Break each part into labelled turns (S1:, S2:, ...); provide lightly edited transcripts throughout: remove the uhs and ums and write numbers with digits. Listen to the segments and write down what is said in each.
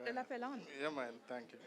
S1: porter l'appel on.
S2: Yeah, man. Thank you.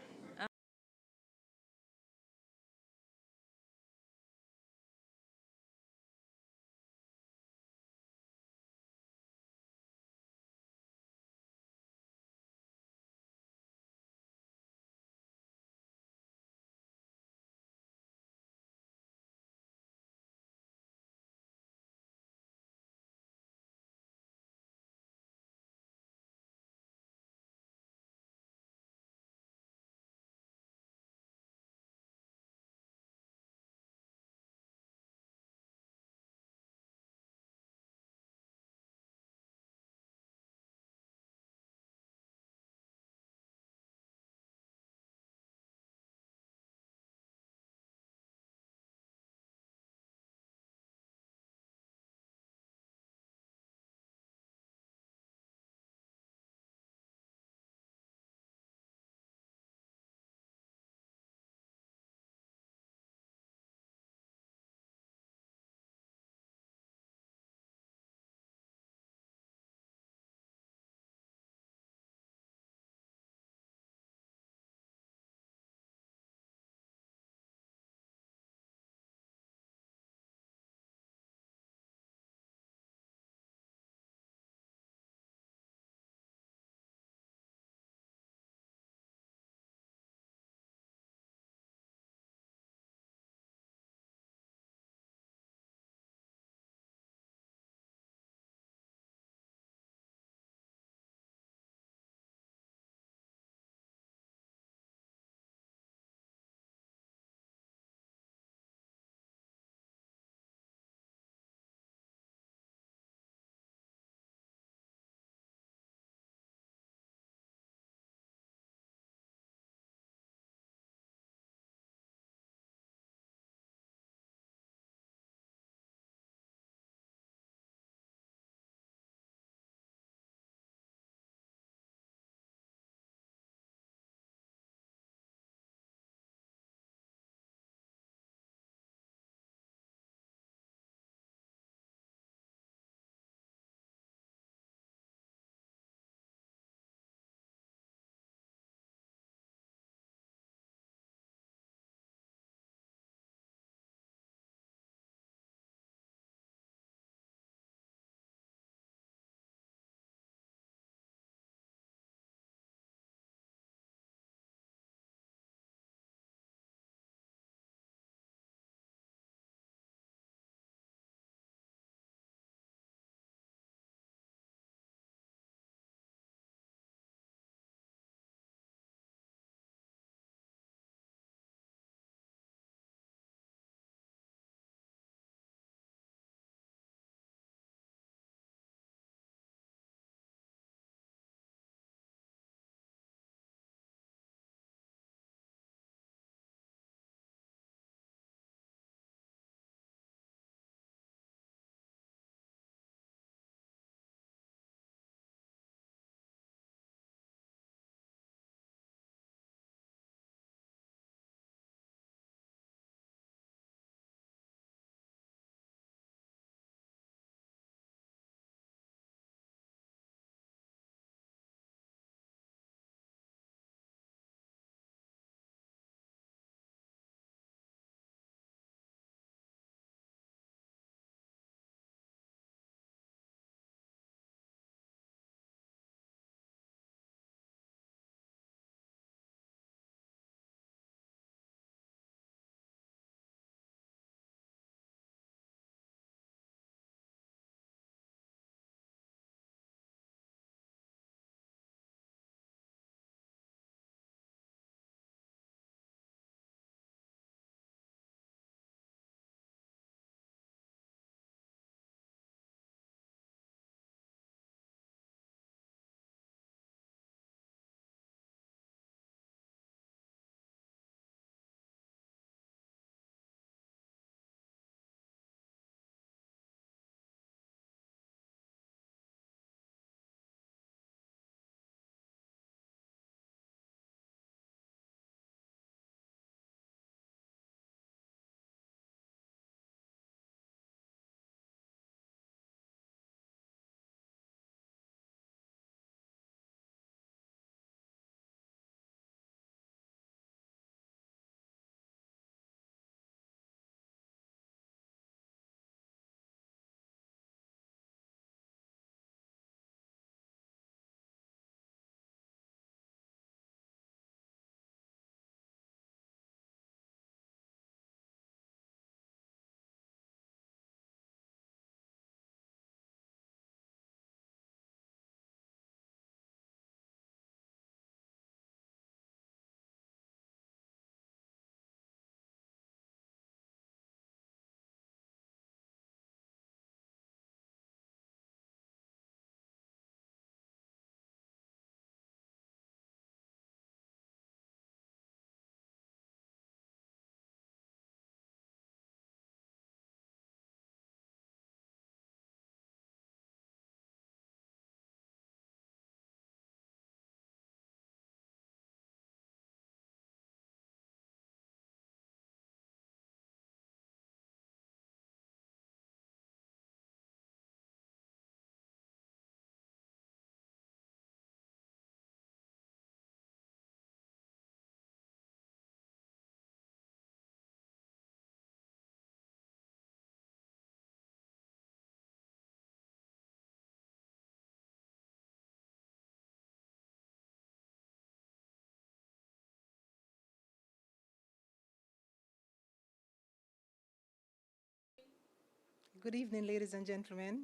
S1: Good evening, ladies and gentlemen.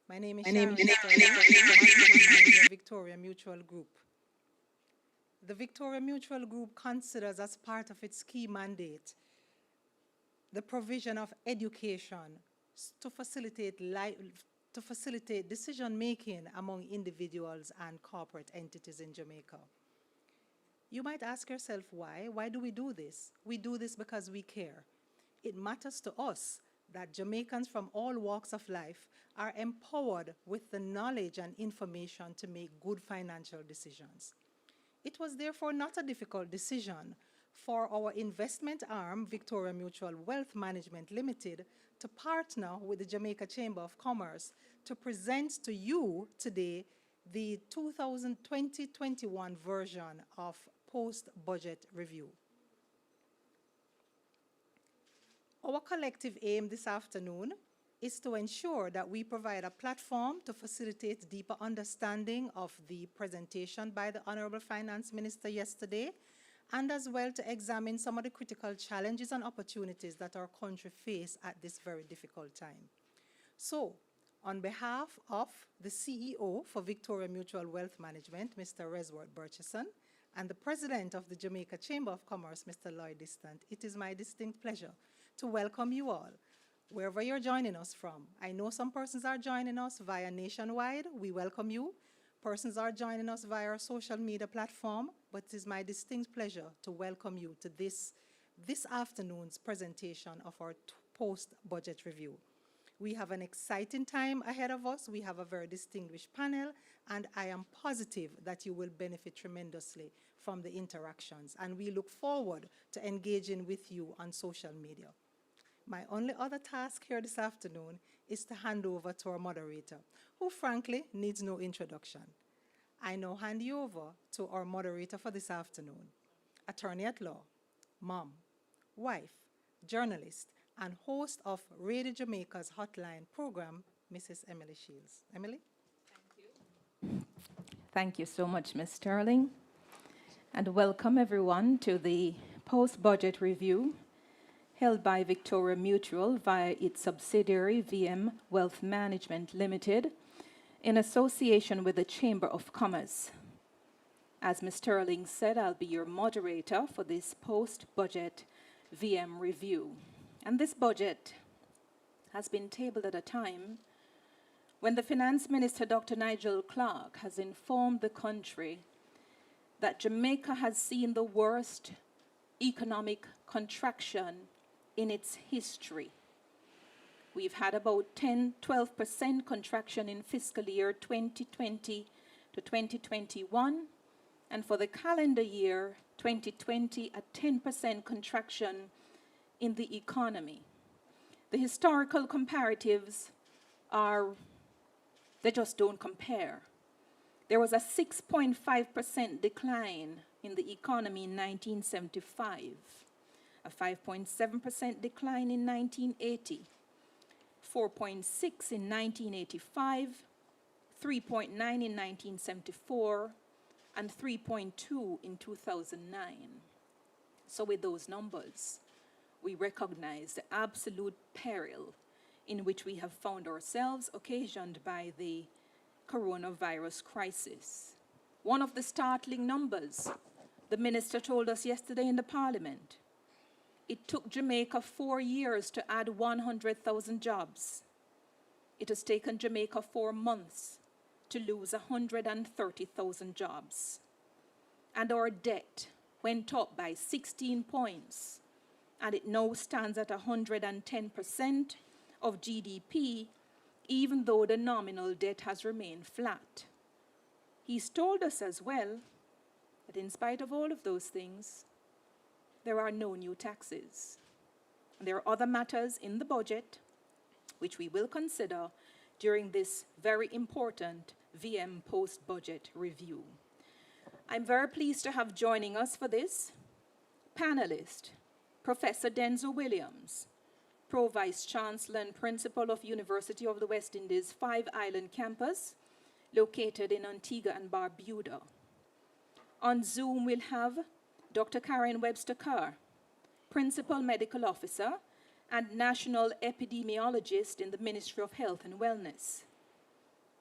S1: My name is Sharon Sterling, Marketing Manager, Victoria Mutual Group. The Victoria Mutual Group considers as part of its key mandate the provision of education to facilitate decision-making among individuals and corporate entities in Jamaica. You might ask yourself why. Why do we do this? We do this because we care. It matters to us that Jamaicans from all walks of life are empowered with the knowledge and information to make good financial decisions. It was therefore not a difficult decision for our investment arm, Victoria Mutual Wealth Management Limited, to partner with the Jamaica Chamber of Commerce to present to you today the 2020-21 version of Post-Budget Review. Our collective aim this afternoon is to ensure that we provide a platform to facilitate deeper understanding of the presentation by the Honorable Finance Minister yesterday, and as well to examine some of the critical challenges and opportunities that our country face at this very difficult time. So, on behalf of the CEO for Victoria Mutual Wealth Management, Mr. Resworth Burcheson, and the President of the Jamaica Chamber of Commerce, Mr. Lloyd Distant, it is my distinct pleasure to welcome you all, wherever you're joining us from. I know some persons are joining us via Nationwide. We welcome you. Persons are joining us via our social media platform, but it is my distinct pleasure to welcome you to this afternoon's presentation of our post-budget review. We have an exciting time ahead of us. We have a very distinguished panel, and I am positive that you will benefit tremendously from the interactions, and we look forward to engaging with you on social media. My only other task here this afternoon is to hand over to our moderator, who frankly needs no introduction. I now hand you over to our moderator for this afternoon, attorney at law, mom, wife, journalist, and host of Radio Jamaica's Hotline program, Mrs. Emily Shields. Emily?
S2: Thank you. Thank you so much, Ms. Sterling. And welcome everyone to the post-budget review held by Victoria Mutual via its subsidiary VM Wealth Management Limited in association with the Chamber of Commerce. As Ms. Sterling said, I'll be your moderator for this post-budget VM review. And this budget has been tabled at a time when the Finance Minister, Dr. Nigel Clark, has informed the country that Jamaica has seen the worst economic contraction in its history. We've had about 10-12% contraction in fiscal year 2020 to 2021, and for the calendar year 2020, a 10% contraction in the economy. The historical comparatives they just don't compare. There was a 6.5% decline in the economy in 1975, a 5.7% decline in 1980, 4.6 in 1985, 3.9 in 1974, and 3.2 in 2009. So with those numbers, we recognize the absolute peril in which we have found ourselves, occasioned by the coronavirus crisis. One of the startling numbers the minister told us yesterday in the parliament: it took Jamaica 4 years to add 100,000 jobs. It has taken Jamaica 4 months to lose 130,000 jobs. And our debt went up by 16 points, and it now stands at 110% of GDP, even though the nominal debt has remained flat. He's told us as well that in spite of all of those things, there are no new taxes. There are other matters in the budget which we will consider during this very important VM post-budget review. I'm very pleased to have joining us for this panelist, Professor Denzel Williams, Pro Vice Chancellor and Principal of University of the West Indies Five Island Campus, located in Antigua and Barbuda. On Zoom, we'll have Dr. Karen Webster Carr, Principal Medical Officer and national epidemiologist in the Ministry of Health and Wellness.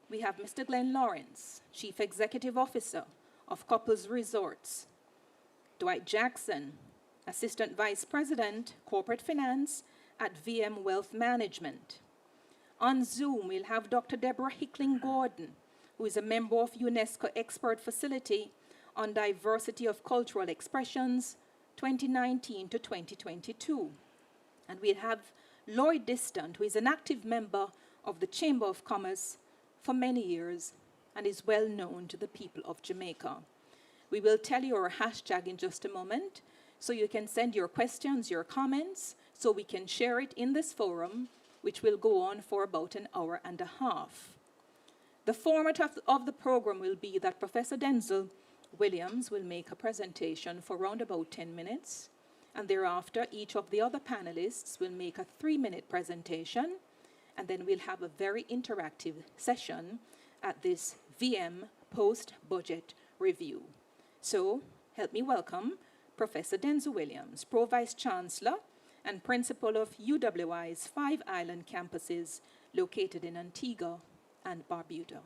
S2: We have Mr. Glenn Lawrence, Chief Executive Officer of Couples Resorts. Dwight Jackson, Assistant Vice President, Corporate Finance at VM Wealth Management. On Zoom, we'll have Dr. Deborah Hickling-Gordon, who is a member of UNESCO Expert Facility on Diversity of Cultural Expressions, 2019 to 2022. And we'll have Lloyd Distant, who is an active member of the Chamber of Commerce for many years and is well known to the people of Jamaica. We will tell you our hashtag in just a moment, so you can send your questions, your comments, so we can share it in this forum, which will go on for about an hour and a half. The format of the program will be that Professor Denzel Williams will make a presentation for around about 10 minutes, and thereafter each of the other panelists will make a 3-minute presentation, and then we'll have a very interactive session at this VM post-budget review. So, help me welcome Professor Denzel Williams, Pro-Vice Chancellor and Principal of UWI's 5 island campuses located in Antigua and Barbuda.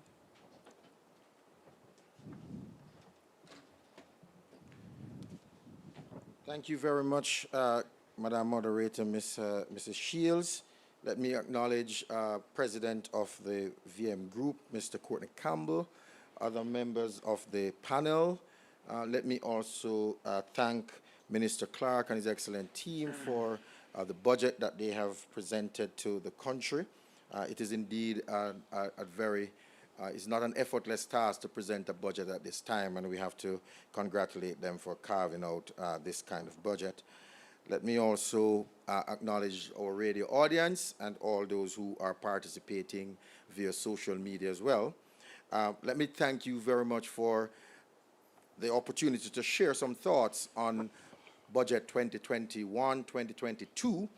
S3: Thank you very much, Madam Moderator, Mrs. Shields. Let me acknowledge President of the VM Group, Mr. Courtney Campbell, other members of the panel. Let me also thank Minister Clark and his excellent team for the budget that they have presented to the country. It is indeed it's not an effortless task to present a budget at this time, and we have to congratulate them for carving out this kind of budget. Let me also acknowledge our radio audience and all those who are participating via social media as well. Let me thank you very much for the opportunity to share some thoughts on Budget 2021-2022.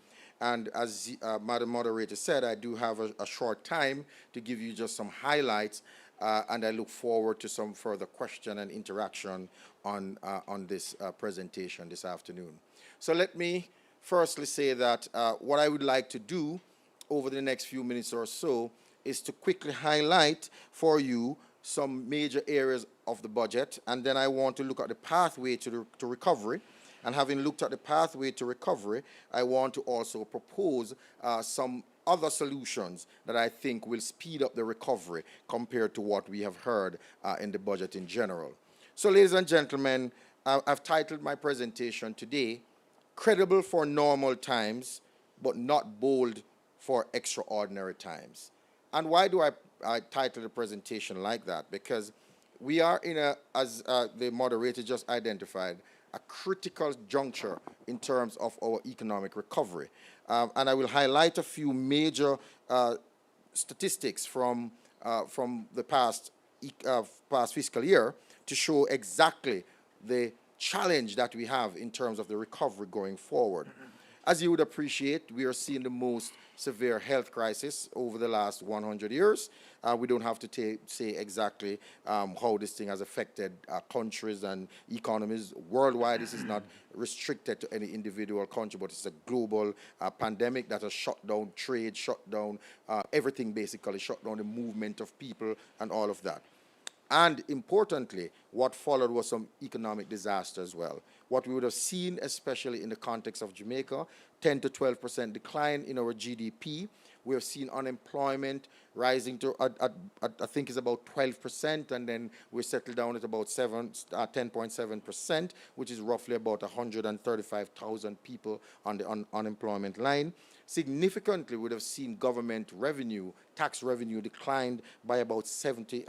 S3: And as Madam Moderator said, I do have a short time to give you just some highlights, and I look forward to some further question and interaction on this presentation this afternoon. So let me firstly say that what I would like to do over the next few minutes or so is to quickly highlight for you some major areas of the budget, and then I want to look at the pathway to recovery. And having looked at the pathway to recovery, I want to also propose some other solutions that I think will speed up the recovery compared to what we have heard in the budget in general. So, ladies and gentlemen, I've titled my presentation today, Credible for Normal Times, but Not Bold for Extraordinary Times. And why do I title the presentation like that? Because we are in as the moderator just identified, a critical juncture in terms of our economic recovery. And I will highlight a few major statistics from the past fiscal year to show exactly the challenge that we have in terms of the recovery going forward. As you would appreciate, we are seeing the most severe health crisis over the last 100 years. We don't have to say exactly how this thing has affected countries and economies worldwide. This is not restricted to any individual country, but it's a global pandemic that has shut down trade, shut down everything basically, shut down the movement of people and all of that. And importantly, what followed was some economic disaster as well. What we would have seen, especially in the context of Jamaica, 10 to 12% decline in our GDP. We have seen unemployment rising to, I think it's about 12%, and then we settled down at about 10.7%, which is roughly about 135,000 people on the unemployment line. Significantly, we would have seen government revenue, tax revenue declined by about $70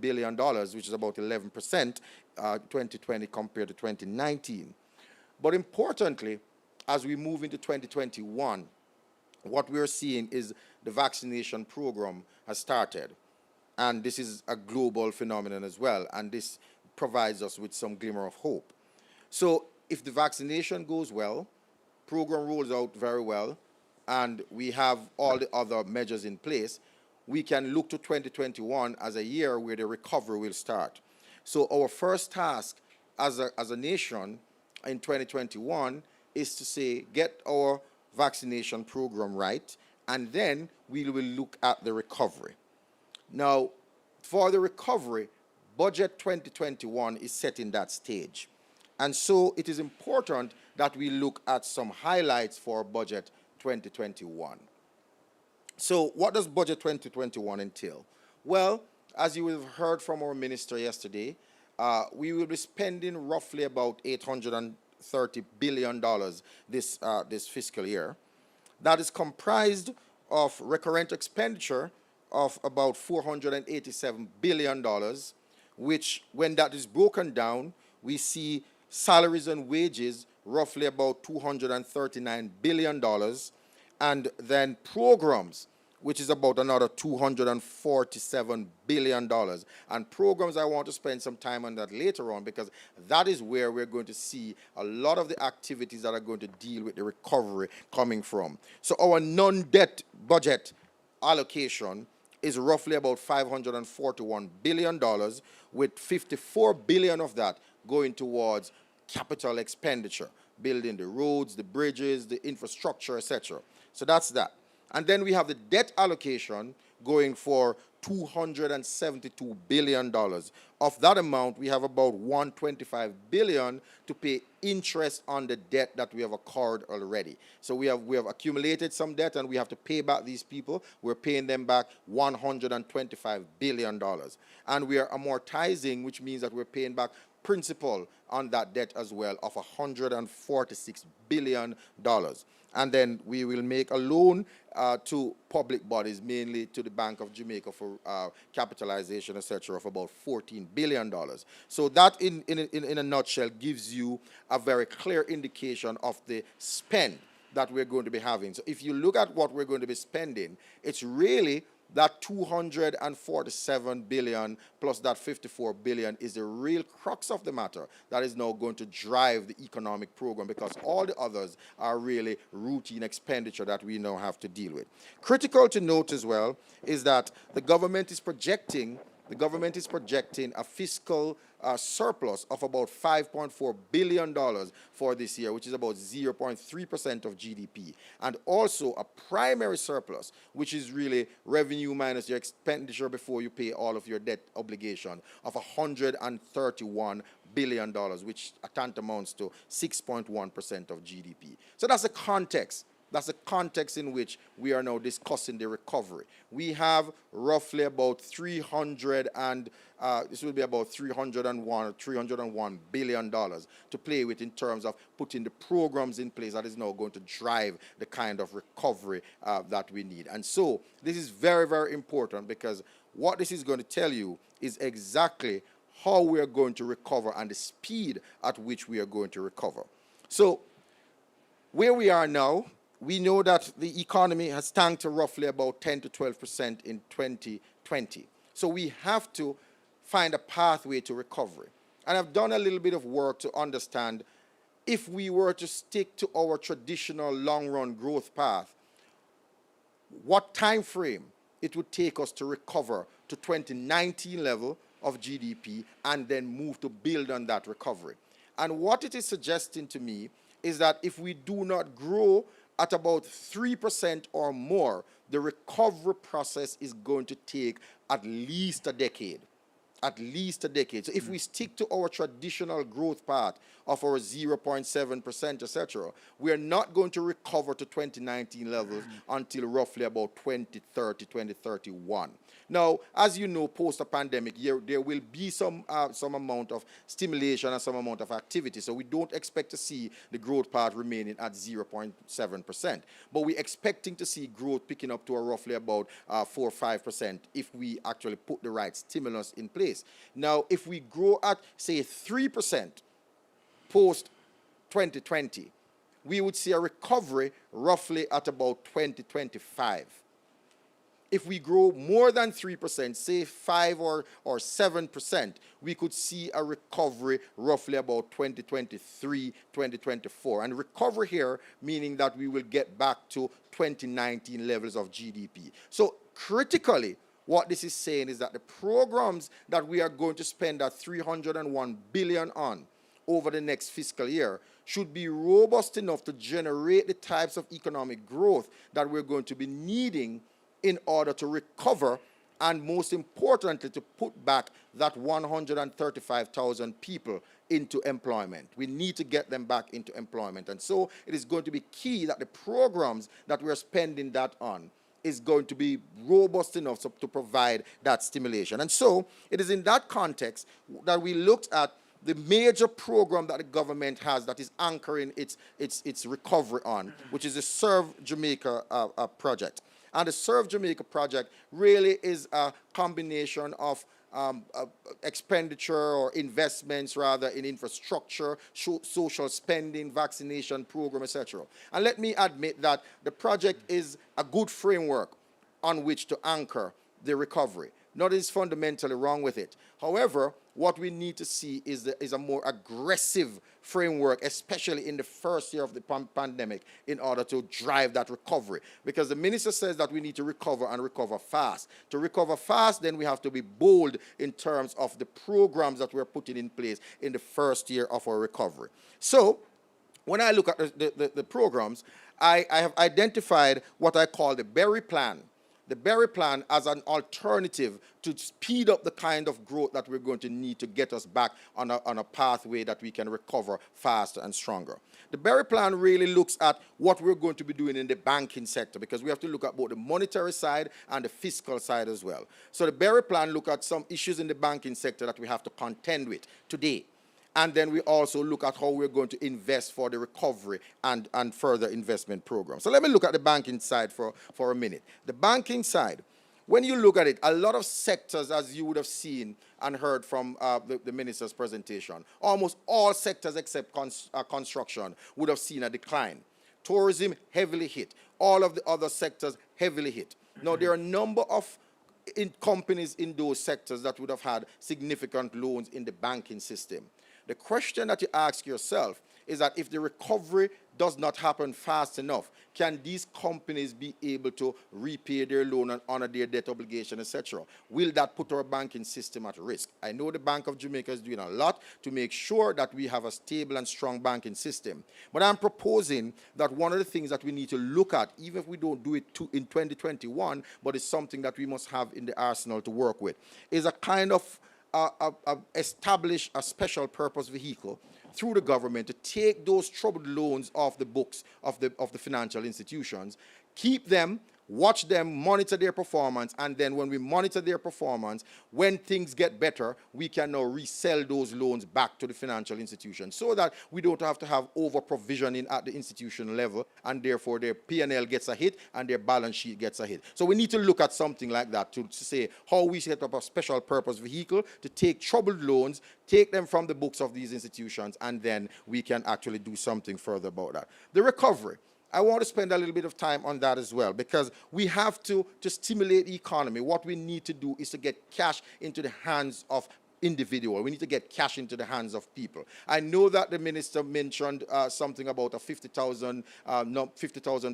S3: billion, which is about 11%, 2020 compared to 2019. But importantly, as we move into 2021, what we're seeing is the vaccination program has started. And this is a global phenomenon as well. And this provides us with some glimmer of hope. So if the vaccination goes well, program rolls out very well, and we have all the other measures in place, we can look to 2021 as a year where the recovery will start. So our first task as a nation in 2021 is to say, get our vaccination program right, and then we will look at the recovery. Now, for the recovery, Budget 2021 is setting that stage. And so it is important that we look at some highlights for Budget 2021. So what does Budget 2021 entail? Well, as you have heard from our minister yesterday, we will be spending roughly about $830 billion this fiscal year. That is comprised of recurrent expenditure of about $487 billion, which, when that is broken down, we see salaries and wages roughly about $239 billion, and then programs, which is about another $247 billion. And programs, I want to spend some time on that later on, because that is where we're going to see a lot of the activities that are going to deal with the recovery coming from. So our non-debt budget allocation is roughly about $541 billion, with $54 billion of that going towards capital expenditure, building the roads, the bridges, the infrastructure, etc. So that's that. And then we have the debt allocation going for $272 billion. Of that amount, we have about $125 billion to pay interest on the debt that we have accrued already. So we have accumulated some debt, and we have to pay back these people. We're paying them back $125 billion. And we are amortizing, which means that we're paying back principal on that debt as well of $146 billion. And then we will make a loan to public bodies, mainly to the Bank of Jamaica for capitalization, etc., of about $14 billion. So that, in a nutshell, gives you a very clear indication of the spend that we're going to be having. So if you look at what we're going to be spending, it's really that $247 billion plus that $54 billion is the real crux of the matter that is now going to drive the economic program, because all the others are really routine expenditure that we now have to deal with. Critical to note as well is that the government is projecting a fiscal surplus of about $5.4 billion for this year, which is about 0.3% of GDP, and also a primary surplus, which is really revenue minus your expenditure before you pay all of your debt obligation, of $131 billion, which tantamounts to 6.1% of GDP. So that's the context. That's the context in which we are now discussing the recovery. We have roughly about $301 billion to play with in terms of putting the programs in place that is now going to drive the kind of recovery that we need. And so this is very, very important, because what this is going to tell you is exactly how we are going to recover and the speed at which we are going to recover. So where we are now, we know that the economy has tanked to roughly about 10 to 12% in 2020. So we have to find a pathway to recovery. And I've done a little bit of work to understand, if we were to stick to our traditional long-run growth path, what time frame it would take us to recover to 2019 level of GDP and then move to build on that recovery. And what it is suggesting to me is that if we do not grow at about 3% or more, the recovery process is going to take at least a decade. At least a decade. So if we stick to our traditional growth path of our 0.7%, etc., we are not going to recover to 2019 levels until roughly about 2030, 2031. Now, as you know, post a pandemic, there will be some amount of stimulation and some amount of activity. So we don't expect to see the growth path remaining at 0.7%. But we're expecting to see growth picking up to a roughly about 4 or 5% if we actually put the right stimulus in place. Now, if we grow at, say, 3% post 2020, we would see a recovery roughly at about 2025. If we grow more than 3%, say 5 or 7%, we could see a recovery roughly about 2023, 2024. And recovery here meaning that we will get back to 2019 levels of GDP. So critically, what this is saying is that the programs that we are going to spend that $301 billion on over the next fiscal year should be robust enough to generate the types of economic growth that we're going to be needing in order to recover, and most importantly, to put back that 135,000 people into employment. We need to get them back into employment. And so it is going to be key that the programs that we're spending that on is going to be robust enough to provide that stimulation. And so it is in that context that we looked at the major program that the government has that is anchoring its recovery on, which is the Serve Jamaica project. And the Serve Jamaica project really is a combination of expenditure or investments rather in infrastructure, social spending, vaccination program, etc. And let me admit that the project is a good framework on which to anchor the recovery. Nothing is fundamentally wrong with it. However, what we need to see is a more aggressive framework, especially in the first year of the pandemic, in order to drive that recovery. Because the minister says that we need to recover and recover fast. To recover fast, then we have to be bold in terms of the programs that we're putting in place in the first year of our recovery. So, when I look at the programs, I have identified what I call the Berry Plan. The Berry Plan as an alternative to speed up the kind of growth that we're going to need to get us back on a pathway that we can recover faster and stronger. The Berry Plan really looks at what we're going to be doing in the banking sector, because we have to look at both the monetary side and the fiscal side as well. So the Berry Plan looks at some issues in the banking sector that we have to contend with today. And then we also look at how we're going to invest for the recovery and further investment programs. So let me look at the banking side for a minute. The banking side, when you look at it, a lot of sectors, as you would have seen and heard from the minister's presentation, almost all sectors except construction would have seen a decline. Tourism heavily hit. All of the other sectors heavily hit. Now, there are a number of companies in those sectors that would have had significant loans in the banking system. The question that you ask yourself is that if the recovery does not happen fast enough, can these companies be able to repay their loan and honor their debt obligation, etc.? Will that put our banking system at risk? I know the Bank of Jamaica is doing a lot to make sure that we have a stable and strong banking system. But I'm proposing that one of the things that we need to look at, even if we don't do it in 2021, but it's something that we must have in the arsenal to work with, is a kind of establish a special purpose vehicle through the government to take those troubled loans off the books of the financial institutions, keep them, watch them, monitor their performance, and then when we monitor their performance, when things get better, we can now resell those loans back to the financial institution so that we don't have to have over-provisioning at the institution level, and therefore their P&L gets a hit and their balance sheet gets a hit. So we need to look at something like that to say how we set up a special purpose vehicle to take troubled loans, take them from the books of these institutions, and then we can actually do something further about that. The recovery. I want to spend a little bit of time on that as well, because we have to stimulate the economy. What we need to do is to get cash into the hands of individual. We need to get cash into the hands of people. I know that the minister mentioned something about a 50,000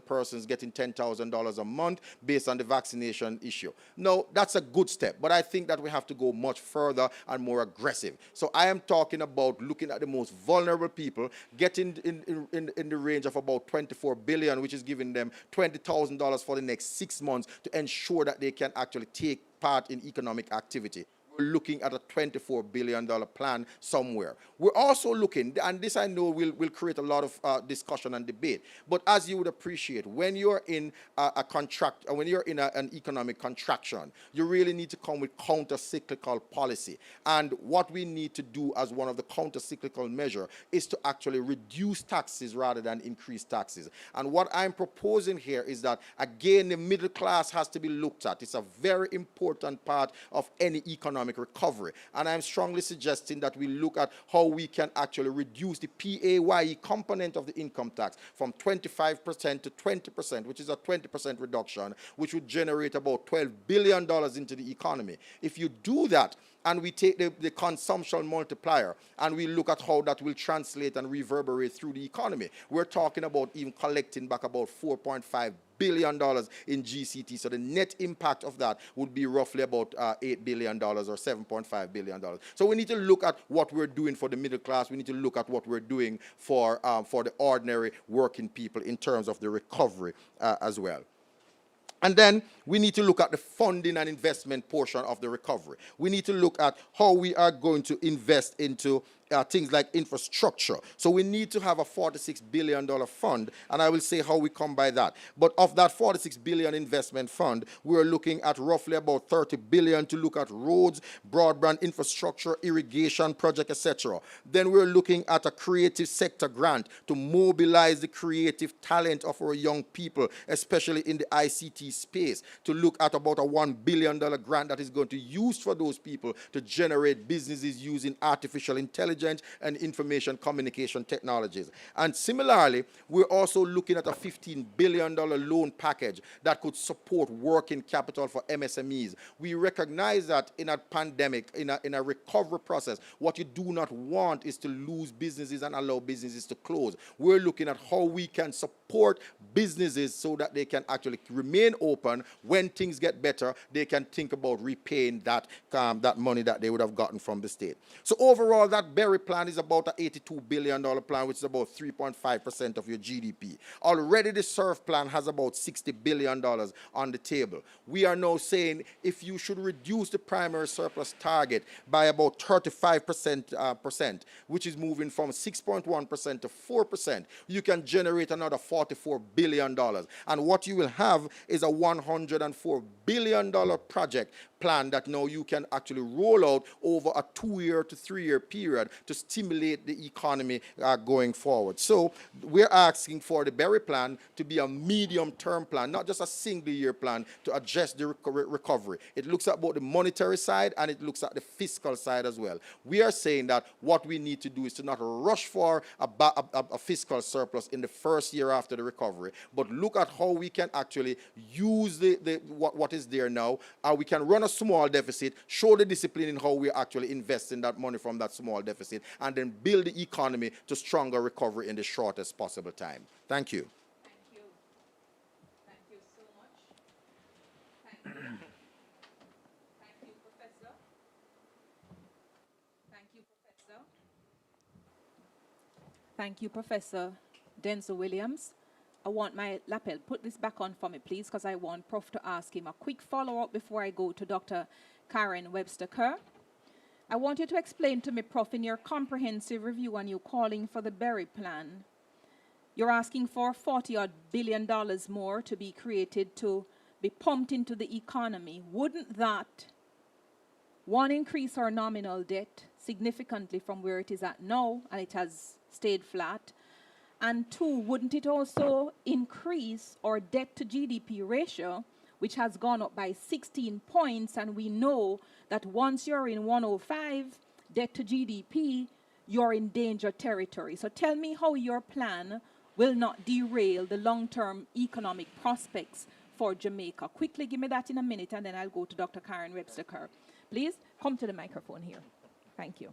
S3: persons getting $10,000 a month based on the vaccination issue. No, that's a good step, but I think that we have to go much further and more aggressive. So I am talking about looking at the most vulnerable people, getting in the range of about 24 billion, which is giving them $20,000 for the next 6 months to ensure that they can actually take part in economic activity. We're looking at a $24 billion plan somewhere. We're also looking, and this I know will create a lot of discussion and debate, but as you would appreciate, when you're in when you're in an economic contraction, you really need to come with counter-cyclical policy. And what we need to do as one of the counter-cyclical measures is to actually reduce taxes rather than increase taxes. And what I'm proposing here is that, again, the middle class has to be looked at. It's a very important part of any economic recovery. And I'm strongly suggesting that we look at how we can actually reduce the PAYE component of the income tax from 25% to 20%, which is a 20% reduction, which would generate about $12 billion into the economy. If you do that, and we take the consumption multiplier, and we look at how that will translate and reverberate through the economy, we're talking about even collecting back about $4.5 billion in GCT. So the net impact of that would be roughly about $8 billion or $7.5 billion. So we need to look at what we're doing for the middle class. We need to look at what we're doing for the ordinary working people in terms of the recovery as well. And then we need to look at the funding and investment portion of the recovery. We need to look at how we are going to invest into things like infrastructure. So we need to have a $46 billion fund, and I will say how we come by that. But of that $46 billion investment fund, we're looking at roughly about $30 billion to look at roads, broadband infrastructure, irrigation project, etc. Then we're looking at a creative sector grant to mobilize the creative talent of our young people, especially in the ICT space, to look at about a $1 billion grant that is going to use for those people to generate businesses using artificial intelligence and information communication technologies. And similarly, we're also looking at a $15 billion loan package that could support working capital for MSMEs. We recognize that in a pandemic, in a recovery process, what you do not want is to lose businesses and allow businesses to close. We're looking at how we can support businesses so that they can actually remain open. When things get better, they can think about repaying that money that they would have gotten from the state. So overall, that Berry plan is about an $82 billion plan, which is about 3.5% of your GDP. Already the SURF plan has about $60 billion on the table. We are now saying if you should reduce the primary surplus target by about 35%, which is moving from 6.1% to 4%, you can generate another $44 billion. And what you will have is a $104 billion project plan that now you can actually roll out over a 2-year to 3-year period to stimulate the economy going forward. So we're asking for the Berry plan to be a medium-term plan, not just a single-year plan to address the recovery. It looks at both the monetary side and it looks at the fiscal side as well. We are saying that what we need to do is to not rush for a fiscal surplus in the first year after the recovery, but look at how we can actually use what is there now. We can run a small deficit, show the discipline in how we actually invest in that money from that small deficit, and then build the economy to stronger recovery in the shortest possible time. Thank you.
S2: Thank you. Thank you so much. Thank you. Thank you, Professor. Thank you, Professor. Thank you, Professor Denzel Williams. I want my lapel, put this back on for me, please, because I want Prof to ask him a quick follow-up before I go to Dr. Karen Webster-Kerr. I want you to explain to me, Prof, in your comprehensive review and you calling for the Berry plan, you're asking for $40-odd billion more to be created to be pumped into the economy. Wouldn't that, one, increase our nominal debt significantly from where it is at now, and it has stayed flat, and two, wouldn't it also increase our debt to GDP ratio, which has gone up by 16 points, and we know that once you're in 105 debt to GDP, you're in danger territory. So tell me how your plan will not derail the long-term economic prospects for Jamaica. Quickly, give me that in a minute, and then I'll go to Dr. Karen Webster-Kerr. Please come to the microphone here. Thank you.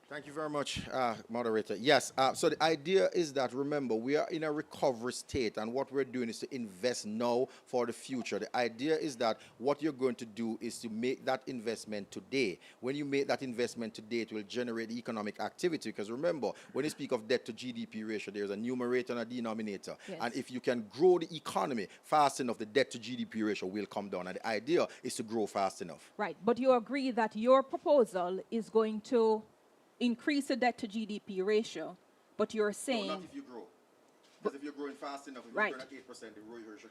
S3: Thank you very much, moderator. Yes, so the idea is that, remember, we are in a recovery state, and what we're doing is to invest now for the future. The idea is that what you're going to do is to make that investment today. When you make that investment today, it will generate economic activity, because remember, when you speak of debt to GDP ratio, there's a numerator and a denominator. Yes. And if you can grow the economy fast enough, the debt to GDP ratio will come down. And the idea is to grow fast enough.
S2: Right, but you agree that your proposal is going to increase the debt to GDP ratio, but you're saying...
S3: No, not if you grow. Because if you're growing fast enough, if you're growing at 8%, the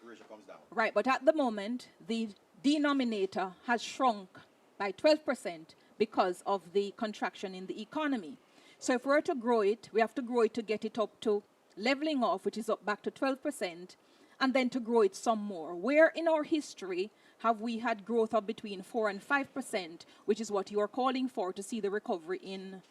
S3: ratio comes down.
S2: Right, but at the moment, the denominator has shrunk by 12% because of the contraction in the economy. So if we're to grow it, we have to grow it to get it up to leveling off, which is up back to 12%, and then to grow it some more. Where in our history have we had growth of between 4 and 5%, which is what you are calling for to see the recovery in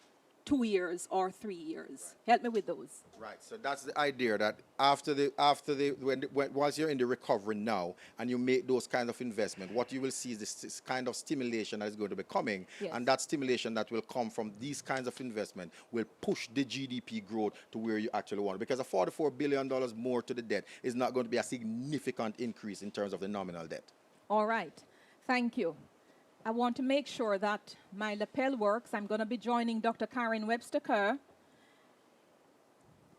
S2: 2 years or 3 years. Help me with those.
S3: Right. So that's the idea that once you're in the recovery now and you make those kind of investment, what you will see is this kind of stimulation that is going to be coming,
S2: Yes.
S3: and that stimulation that will come from these kinds of investment will push the GDP growth to where you actually want it. Because a $44 billion more to the debt is not going to be a significant increase in terms of the nominal debt.
S2: All right. Thank you. I want to make sure that my lapel works. I'm going to be joining Dr. Karen Webster-Kerr,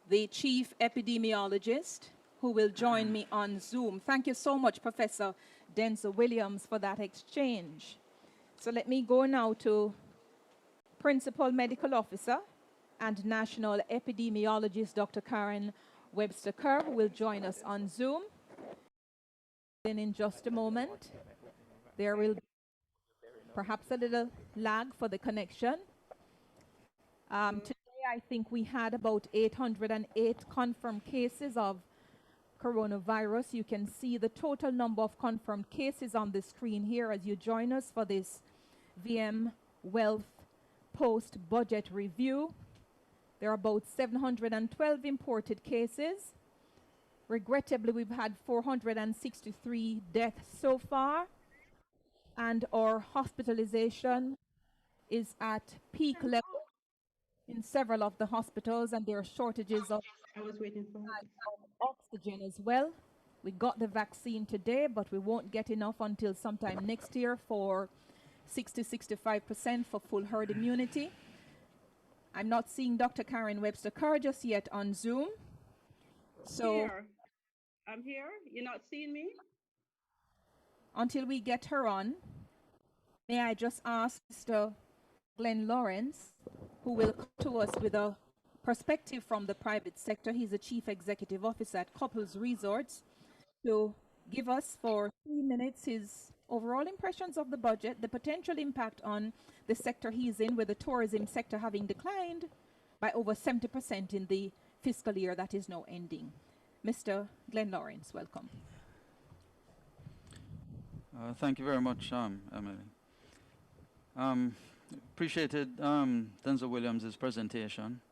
S2: the chief epidemiologist, who will join me on Zoom. Thank you so much, Professor Denzel Williams, for that exchange. So let me go now to Principal Medical Officer and National Epidemiologist, Dr. Karen Webster-Kerr, who will join us on Zoom. Then in just a moment, there will be perhaps a little lag for the connection. Today, I think we had about 808 confirmed cases of coronavirus. You can see the total number of confirmed cases on the screen here as you join us for this VM Wealth post-budget review. There are about 712 imported cases. Regrettably, we've had 463 deaths so far, and our hospitalization is at peak level in several of the hospitals, and there are shortages of oxygen as well. We got the vaccine today, but we won't get enough until sometime next year for 60-65% for full herd immunity. I'm not seeing Dr. Karen Webster-Kerr just yet on Zoom. So
S4: I'm here. You're not seeing me?
S2: Until we get her on, may I just ask Mr. Glenn Lawrence, who will come to us with a perspective from the private sector. He's the Chief Executive Officer at Couples Resorts, to give us for 3 minutes his overall impressions of the budget, the potential impact on the sector he's in, with the tourism sector having declined by over 70% in the fiscal year that is now ending. Mr. Glenn Lawrence, welcome.
S5: Thank you very much, Emily. Appreciated Denzel Williams' presentation,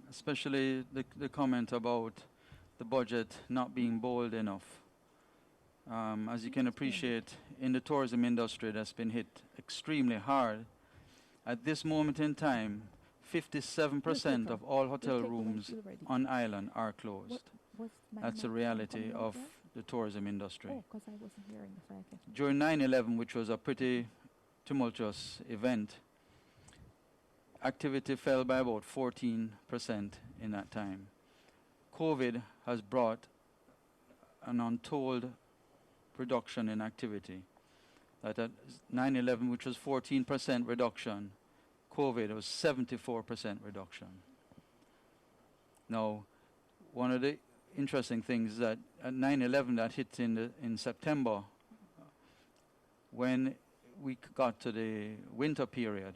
S5: especially the comment about the budget not being bold enough. As you can appreciate, in the tourism industry that's been hit extremely hard, at this moment in time, 57% of all hotel rooms on island are closed. That's the reality of the tourism industry. During 9/11, which was a pretty tumultuous event, activity fell by about 14% in that time. COVID has brought an untold reduction in activity. That at 9/11, which was 14% reduction, COVID was 74% reduction. Now, one of the interesting things is that at 9/11, that hit in September, when we got to the winter period,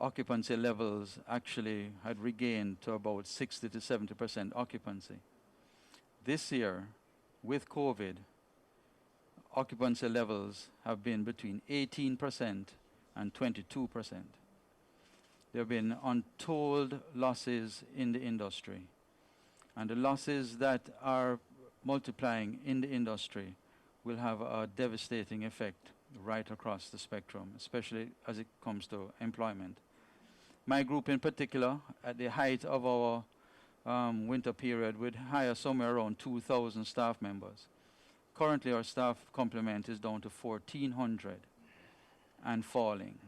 S5: occupancy levels actually had regained to about 60 to 70% occupancy. This year, with COVID, occupancy levels have been between 18% and 22%. There have been untold losses in the industry, and the losses that are multiplying in the industry will have a devastating effect right across the spectrum, especially as it comes to employment. My group in particular, at the height of our winter period, would hire somewhere around 2,000 staff members. Currently, our staff complement is down to 1,400 and falling.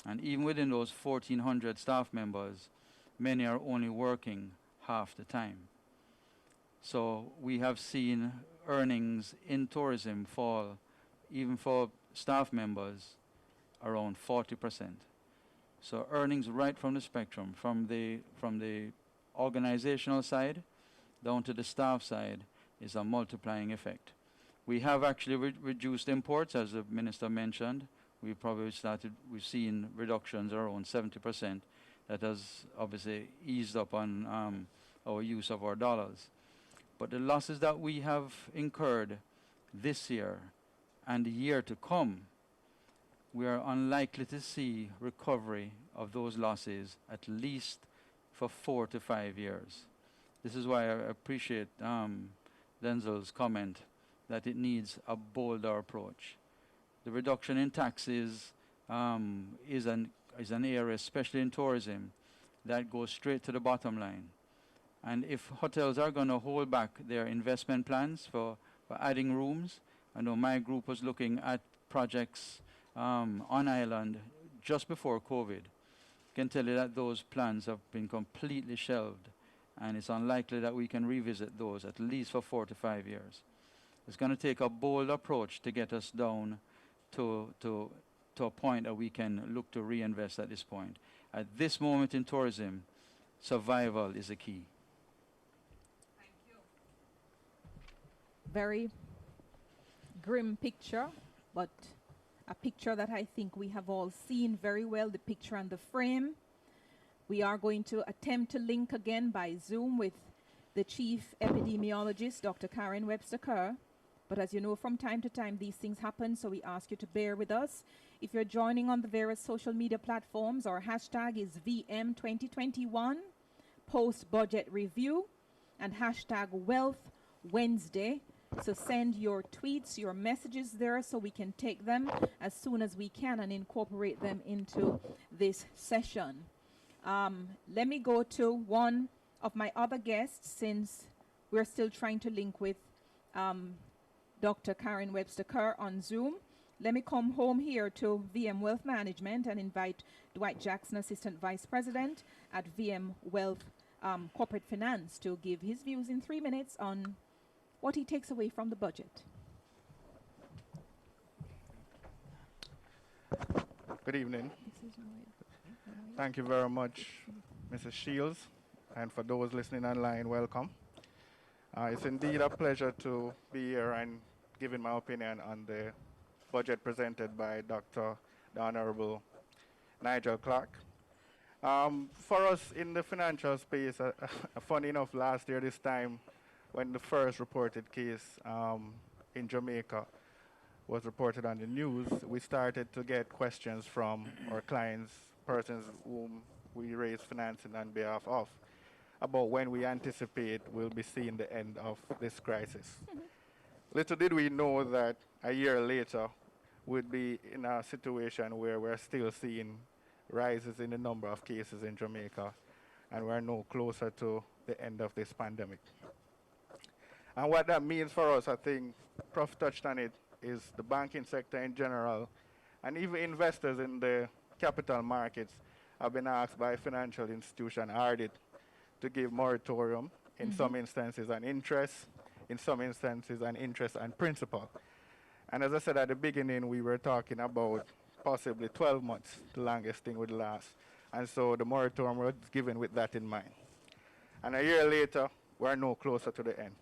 S5: And even within those 1,400 staff members, many are only working half the time. So we have seen earnings in tourism fall, even for staff members, around 40%. So earnings right from the spectrum, from the organizational side down to the staff side, is a multiplying effect. We have actually reduced imports, as the minister mentioned. We've seen reductions around 70%. That has obviously eased up on our use of our dollars. But the losses that we have incurred this year and the year to come we are unlikely to see recovery of those losses at least for 4 to 5 years. This is why I appreciate Denzel's comment that it needs a bolder approach. The reduction in taxes is an area, especially in tourism, that goes straight to the bottom line. And if hotels are going to hold back their investment plans for adding rooms, I know my group was looking at projects on island just before COVID. I can tell you that those plans have been completely shelved, and it's unlikely that we can revisit those at least for 4 to 5 years. It's going to take a bold approach to get us down to a point that we can look to reinvest at this point. At this moment in tourism, survival is the key.
S2: Thank you. Very grim picture, but a picture that I think we have all seen very well, the picture and the frame. We are going to attempt to link again by Zoom with the Chief Epidemiologist, Dr. Karen Webster-Kerr. But as you know, from time to time, these things happen, so we ask you to bear with us. If you're joining on the various social media platforms, our hashtag is VM2021, post-budget review, and hashtag Wealth Wednesday. So send your tweets, your messages there so we can take them as soon as we can and incorporate them into this session. Let me go to one of my other guests, since we're still trying to link with Dr. Karen Webster-Kerr on Zoom. Let me come home here to VM Wealth Management and invite Dwight Jackson, Assistant Vice President at VM Wealth Corporate Finance, to give his views in 3 minutes on what he takes away from the budget.
S6: Good evening. Thank you very much, Mrs. Shields, and for those listening online, welcome. It's indeed a pleasure to be here and giving my opinion on the budget presented by the Honorable Nigel Clark. For us in the financial space, funny enough, last year this time, when the first reported case in Jamaica was reported on the news, we started to get questions from our clients, persons whom we raise financing on behalf of, about when we anticipate we'll be seeing the end of this crisis. Little did we know that a year later we'd be in a situation where we're still seeing rises in the number of cases in Jamaica, and we're no closer to the end of this pandemic. And what that means for us, I think Prof touched on it, is the banking sector in general, and even investors in the capital markets have been asked by financial institution audit to give moratorium, in some instances on interest, in some instances on interest and principal. And as I said at the beginning, we were talking about possibly 12 months, the longest thing would last. And so the moratorium was given with that in mind. And a year later, we're no closer to the end.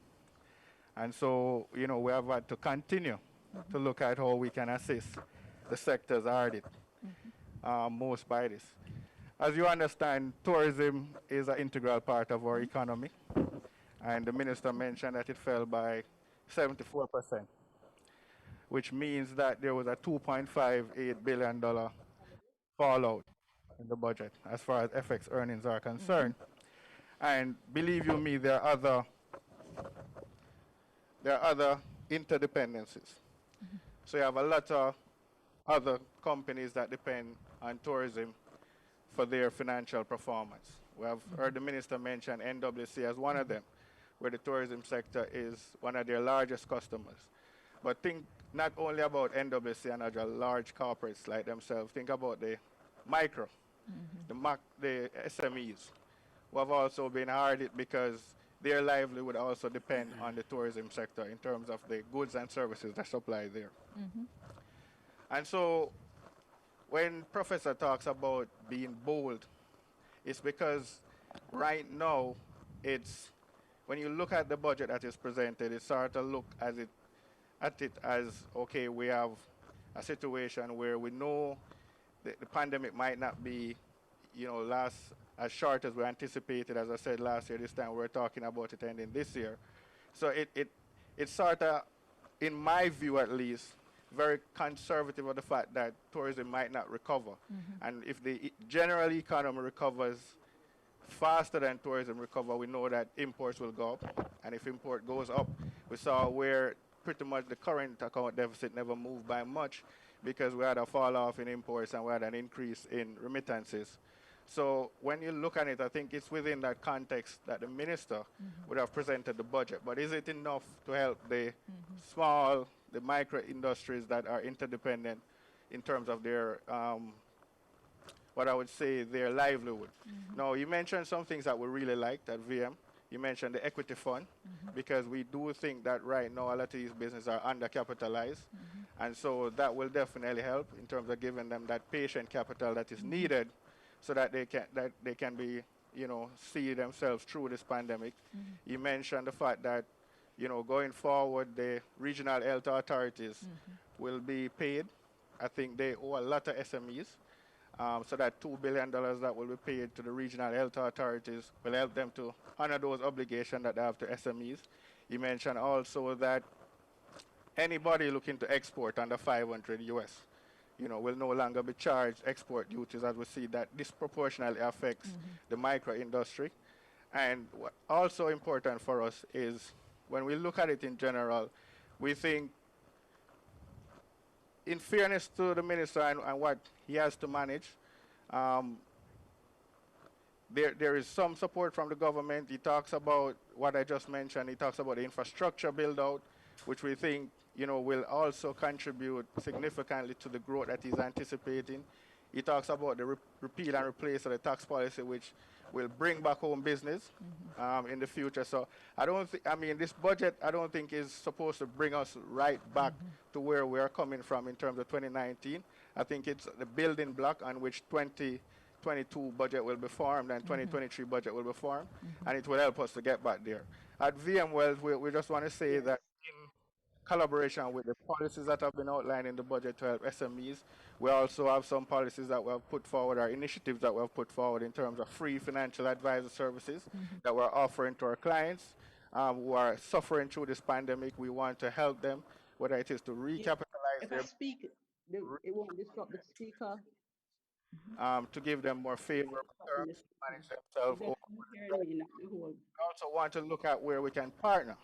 S6: And so, you know, we have had to continue to look at how we can assist the sectors hardest, most by this. As you understand, tourism is an integral part of our economy. And the minister mentioned that it fell by 74%, which means that there was a $2.58 billion fallout in the budget as far as FX earnings are concerned. And believe you me, there are other interdependencies. So you have a lot of other companies that depend on tourism for their financial performance. We have heard the minister mention NWC as one of them, where the tourism sector is one of their largest customers. But think not only about NWC and other large corporates like themselves, think about the micro, the SMEs, who have also been hard hit because their livelihood also depend on the tourism sector in terms of the goods and services that supply there. And so when Professor talks about being bold, it's because right now, when you look at the budget that is presented, it sort of look at it as, okay, we have a situation where we know the pandemic might not be, last as short as we anticipated. As I said last year, this time we're talking about it ending this year. So it sort of, in my view at least, very conservative of the fact that tourism might not recover. And if the general economy recovers faster than tourism recover, we know that imports will go up. And if import goes up, we saw where pretty much the current account deficit never moved by much because we had a fall off in imports and we had an increase in remittances. So when you look at it, I think it's within that context that the minister would have presented the budget. But is it enough to help the small, the micro industries that are interdependent in terms of their what I would say, their livelihood? Now, you mentioned some things that we really liked at VM. You mentioned the equity fund, because we do think that right now a lot of these businesses are undercapitalized. And so that will definitely help in terms of giving them that patient capital that is needed so that they can be, you know, see themselves through this pandemic. You mentioned the fact that, you know, going forward, the regional health authorities will be paid. I think they owe a lot of SMEs. So that $2 billion that will be paid to the regional health authorities will help them to honor those obligations that they have to SMEs. You mentioned also that anybody looking to export under 500 US, you know, will no longer be charged export duties, as we see that disproportionately affects the micro industry. And what also important for us is when we look at it in general, we think, in fairness to the minister and what he has to manage, there is some support from the government. He talks about what I just mentioned. He talks about the infrastructure build-out, which we think, you know, will also contribute significantly to the growth that he's anticipating. He talks about the repeal and replace of the tax policy, which will bring back home business in the future. So I don't think, I mean, this budget, I don't think is supposed to bring us right back to where we are coming from in terms of 2019. I think it's the building block on which 2022 budget will be formed and 2023 budget will be formed, and it will help us to get back there. At VM Wealth, we just want to say that in collaboration with the policies that have been outlined in the budget to help SMEs, we also have some policies that we have put forward, or initiatives that we have put forward in terms of free financial advisor services that we're offering to our clients who are suffering through this pandemic. We want to help them, whether it is to recapitalize
S4: If
S6: their,
S4: I speak, it won't disrupt the speaker.
S6: to give them more favorable terms to manage themselves.
S4: Just hearing me, not the whole.
S6: We also want to look at where we can partner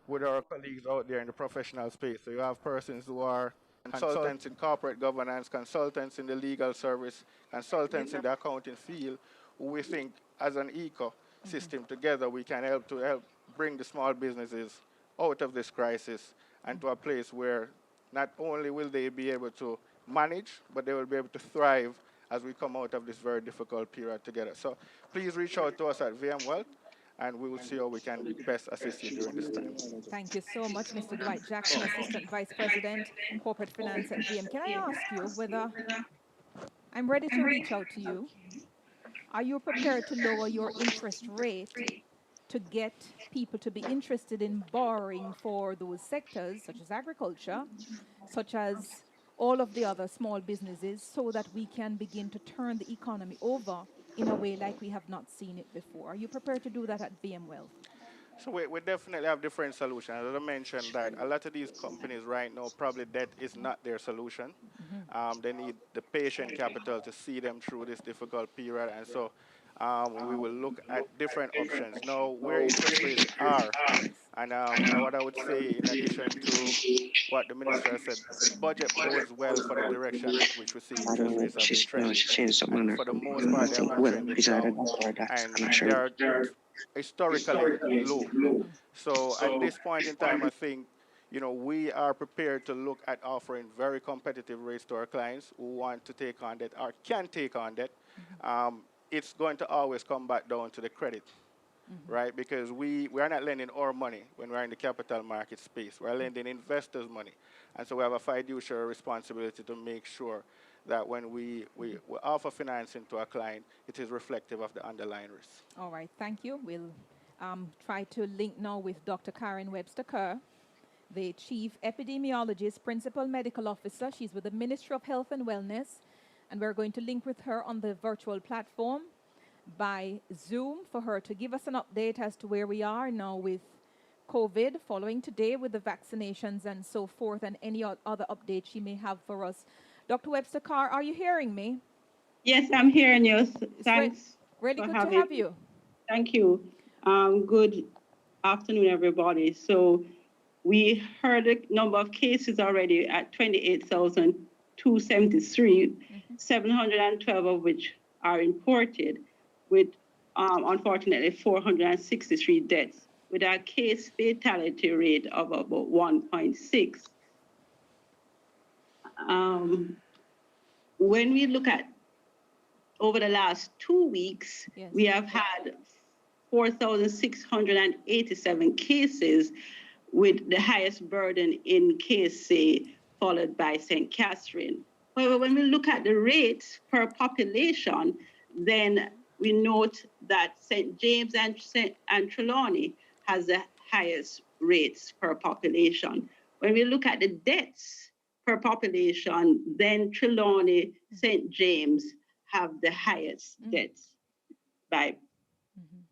S6: with our colleagues out there in the professional space. So you have persons who are consultants in corporate governance, consultants in the legal service, consultants in the accounting field, who we think as an ecosystem together we can help bring the small businesses out of this crisis and to a place where not only will they be able to manage, but they will be able to thrive as we come out of this very difficult period together. So please reach out to us at VM Wealth, and we will see how we can best assist you during this time.
S2: Thank you so much, Mr. Dwight Jackson, Assistant Vice President, Corporate Finance at VM. Can I ask you whether I'm ready to reach out to you? Are you prepared to lower your interest rate to get people to be interested in borrowing for those sectors, such as agriculture, such as all of the other small businesses, so that we can begin to turn the economy over in a way like we have not seen it before? Are you prepared to do that at VM Wealth?
S6: So we definitely have different solutions. As I mentioned, that a lot of these companies right now, probably debt is not their solution. They need the patient capital to see them through this difficult period. And so we will look at different options. Now, where interest rates are, and what I would say in addition to what the minister has said, the budget bodes well for the direction in which we see interest rates have been trending. And for the most part, they have been trending down, and they are historically low. So at this point in time, I think, you know, we are prepared to look at offering very competitive rates to our clients who want to take on debt or can take on debt. It's going to always come back down to the credit, right? Because we are not lending our money when we're in the capital market space. We're lending investors' money. And so we have a fiduciary responsibility to make sure that when we offer financing to a client, it is reflective of the underlying risk.
S2: All right, thank you. We'll try to link now with Dr. Karen Webster-Kerr, the Chief Epidemiologist, Principal Medical Officer. She's with the Ministry of Health and Wellness, and we're going to link with her on the virtual platform by Zoom for her to give us an update as to where we are now with COVID following today with the vaccinations and so forth, and any other updates she may have for us. Dr. Webster Carr, are you hearing me?
S4: Yes, I'm hearing you. Thanks
S2: Really
S4: for
S2: good to
S4: having
S2: have
S4: me.
S2: you.
S4: Thank you. Good afternoon, everybody. So we heard the number of cases already at 28,273, 712 of which are imported, with unfortunately 463 deaths, with a case fatality rate of about 1.6. When we look at over the last 2 weeks,
S2: Yes.
S4: we have had 4,687 cases, with the highest burden in KC, followed by St. Catherine. However, when we look at the rates per population, then we note that St. James and Trelawney has the highest rates per population. When we look at the deaths per population, then Trelawney, St. James have the highest deaths.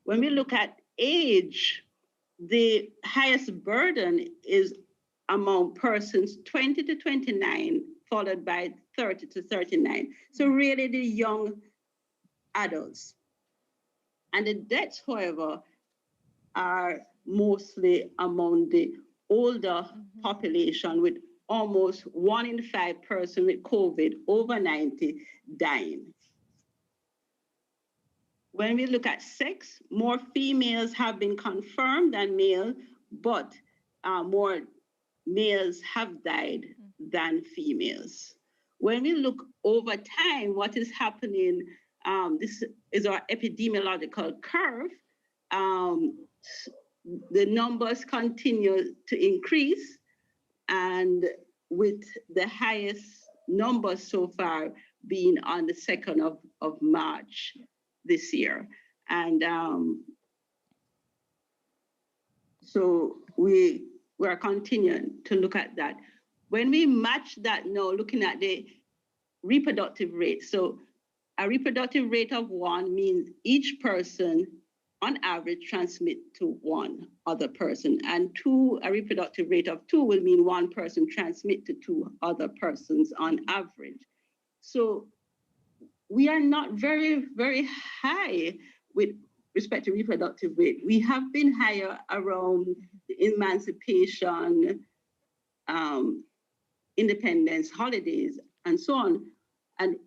S4: When we look at age, the highest burden is among persons 20 to 29, followed by 30 to 39. So really the young adults. And the deaths, however, are mostly among the older population, with almost 1 in 5 persons with COVID over 90 dying. When we look at sex, more females have been confirmed than male, but more males have died than females. When we look over time, what is happening, this is our epidemiological curve. The numbers continue to increase, and with the highest numbers so far being on the 2nd of March this year. And so we are continuing to look at that. When we match that now, looking at the reproductive rate, so a reproductive rate of 1 means each person on average transmit to 1 other person, and 2, a reproductive rate of 2 will mean 1 person transmit to 2 other persons on average. So we are not very, very high with respect to reproductive rate. We have been higher around the emancipation, independence, holidays, and so on. And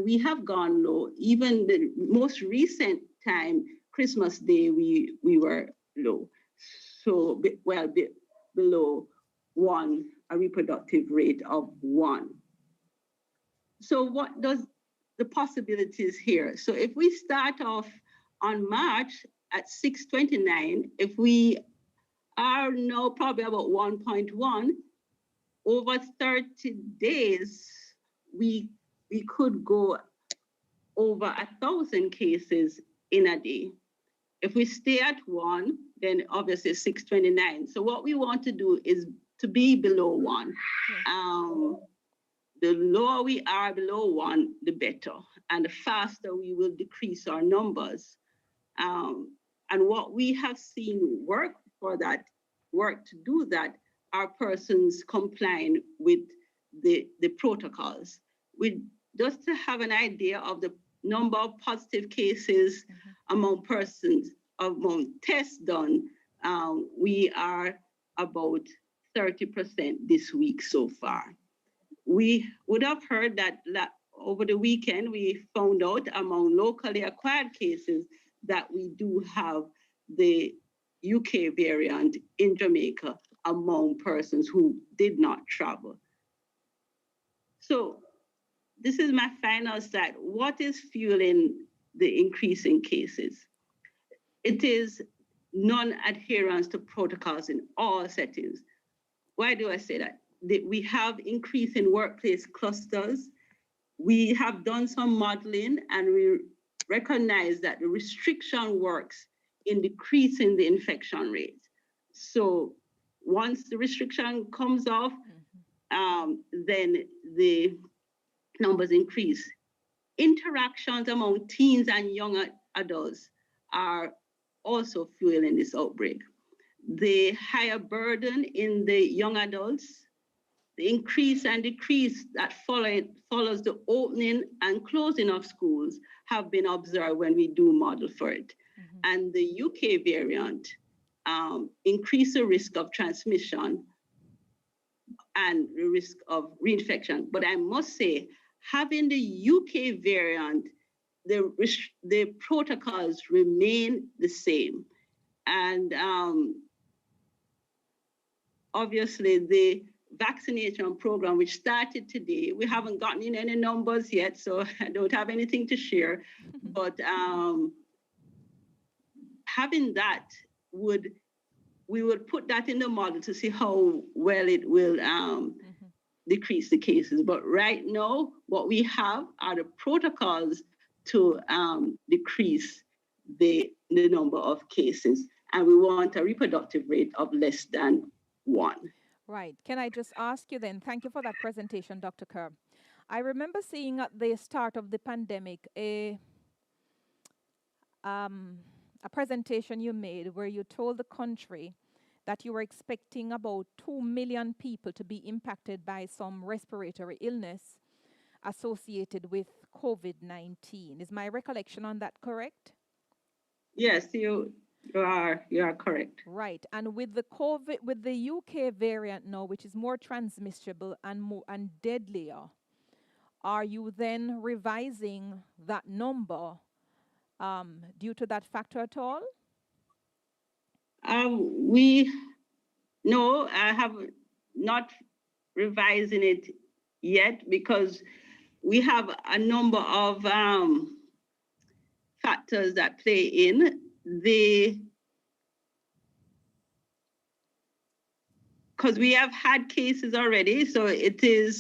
S4: we have gone low. Even the most recent time, Christmas Day, we were low. So, below 1, a reproductive rate of 1. So what does the possibilities here? So if we start off on March at 629, if we are now probably about 1.1, over 30 days, we could go over 1,000 cases in a day. If we stay at 1, then obviously 629. So what we want to do is to be below 1. The lower we are below 1, the better, and the faster we will decrease our numbers. And what we have seen work to do that are persons complying with the protocols. Just to have an idea of the number of positive cases among persons, among tests done, we are about 30% this week so far. We would have heard that over the weekend, we found out among locally acquired cases that we do have the UK variant in Jamaica among persons who did not travel. So this is my final slide. What is fueling the increase in cases? It is non-adherence to protocols in all settings. Why do I say that? We have increase in workplace clusters. We have done some modeling, and we recognize that the restriction works in decreasing the infection rate. So once the restriction comes off, then the numbers increase. Interactions among teens and young adults are also fueling this outbreak. the higher burden in the young adults, the increase and decrease that follows the opening and closing of schools have been observed when we do model for it. And the UK variant increase the risk of transmission and the risk of reinfection. But I must say, having the UK variant, the protocols remain the same. And obviously the vaccination program, which started today, we haven't gotten in any numbers yet, so I don't have anything to share. But having that we would put that in the model to see how well it will decrease the cases. But right now, what we have are the protocols to decrease the number of cases. And we want a reproductive rate of less than 1.
S2: Right. Can I just ask you then, thank you for that presentation, Dr. Kerr. I remember seeing at the start of the pandemic a presentation you made where you told the country that you were expecting about 2 million people to be impacted by some respiratory illness associated with COVID-19. Is my recollection on that correct?
S4: Yes, you are correct.
S2: Right. And with the UK variant now, which is more transmissible and deadlier, are you then revising that number due to that factor at all?
S4: No, I have not revising it yet because we have a number of factors that play in. Because we have had cases already, so we're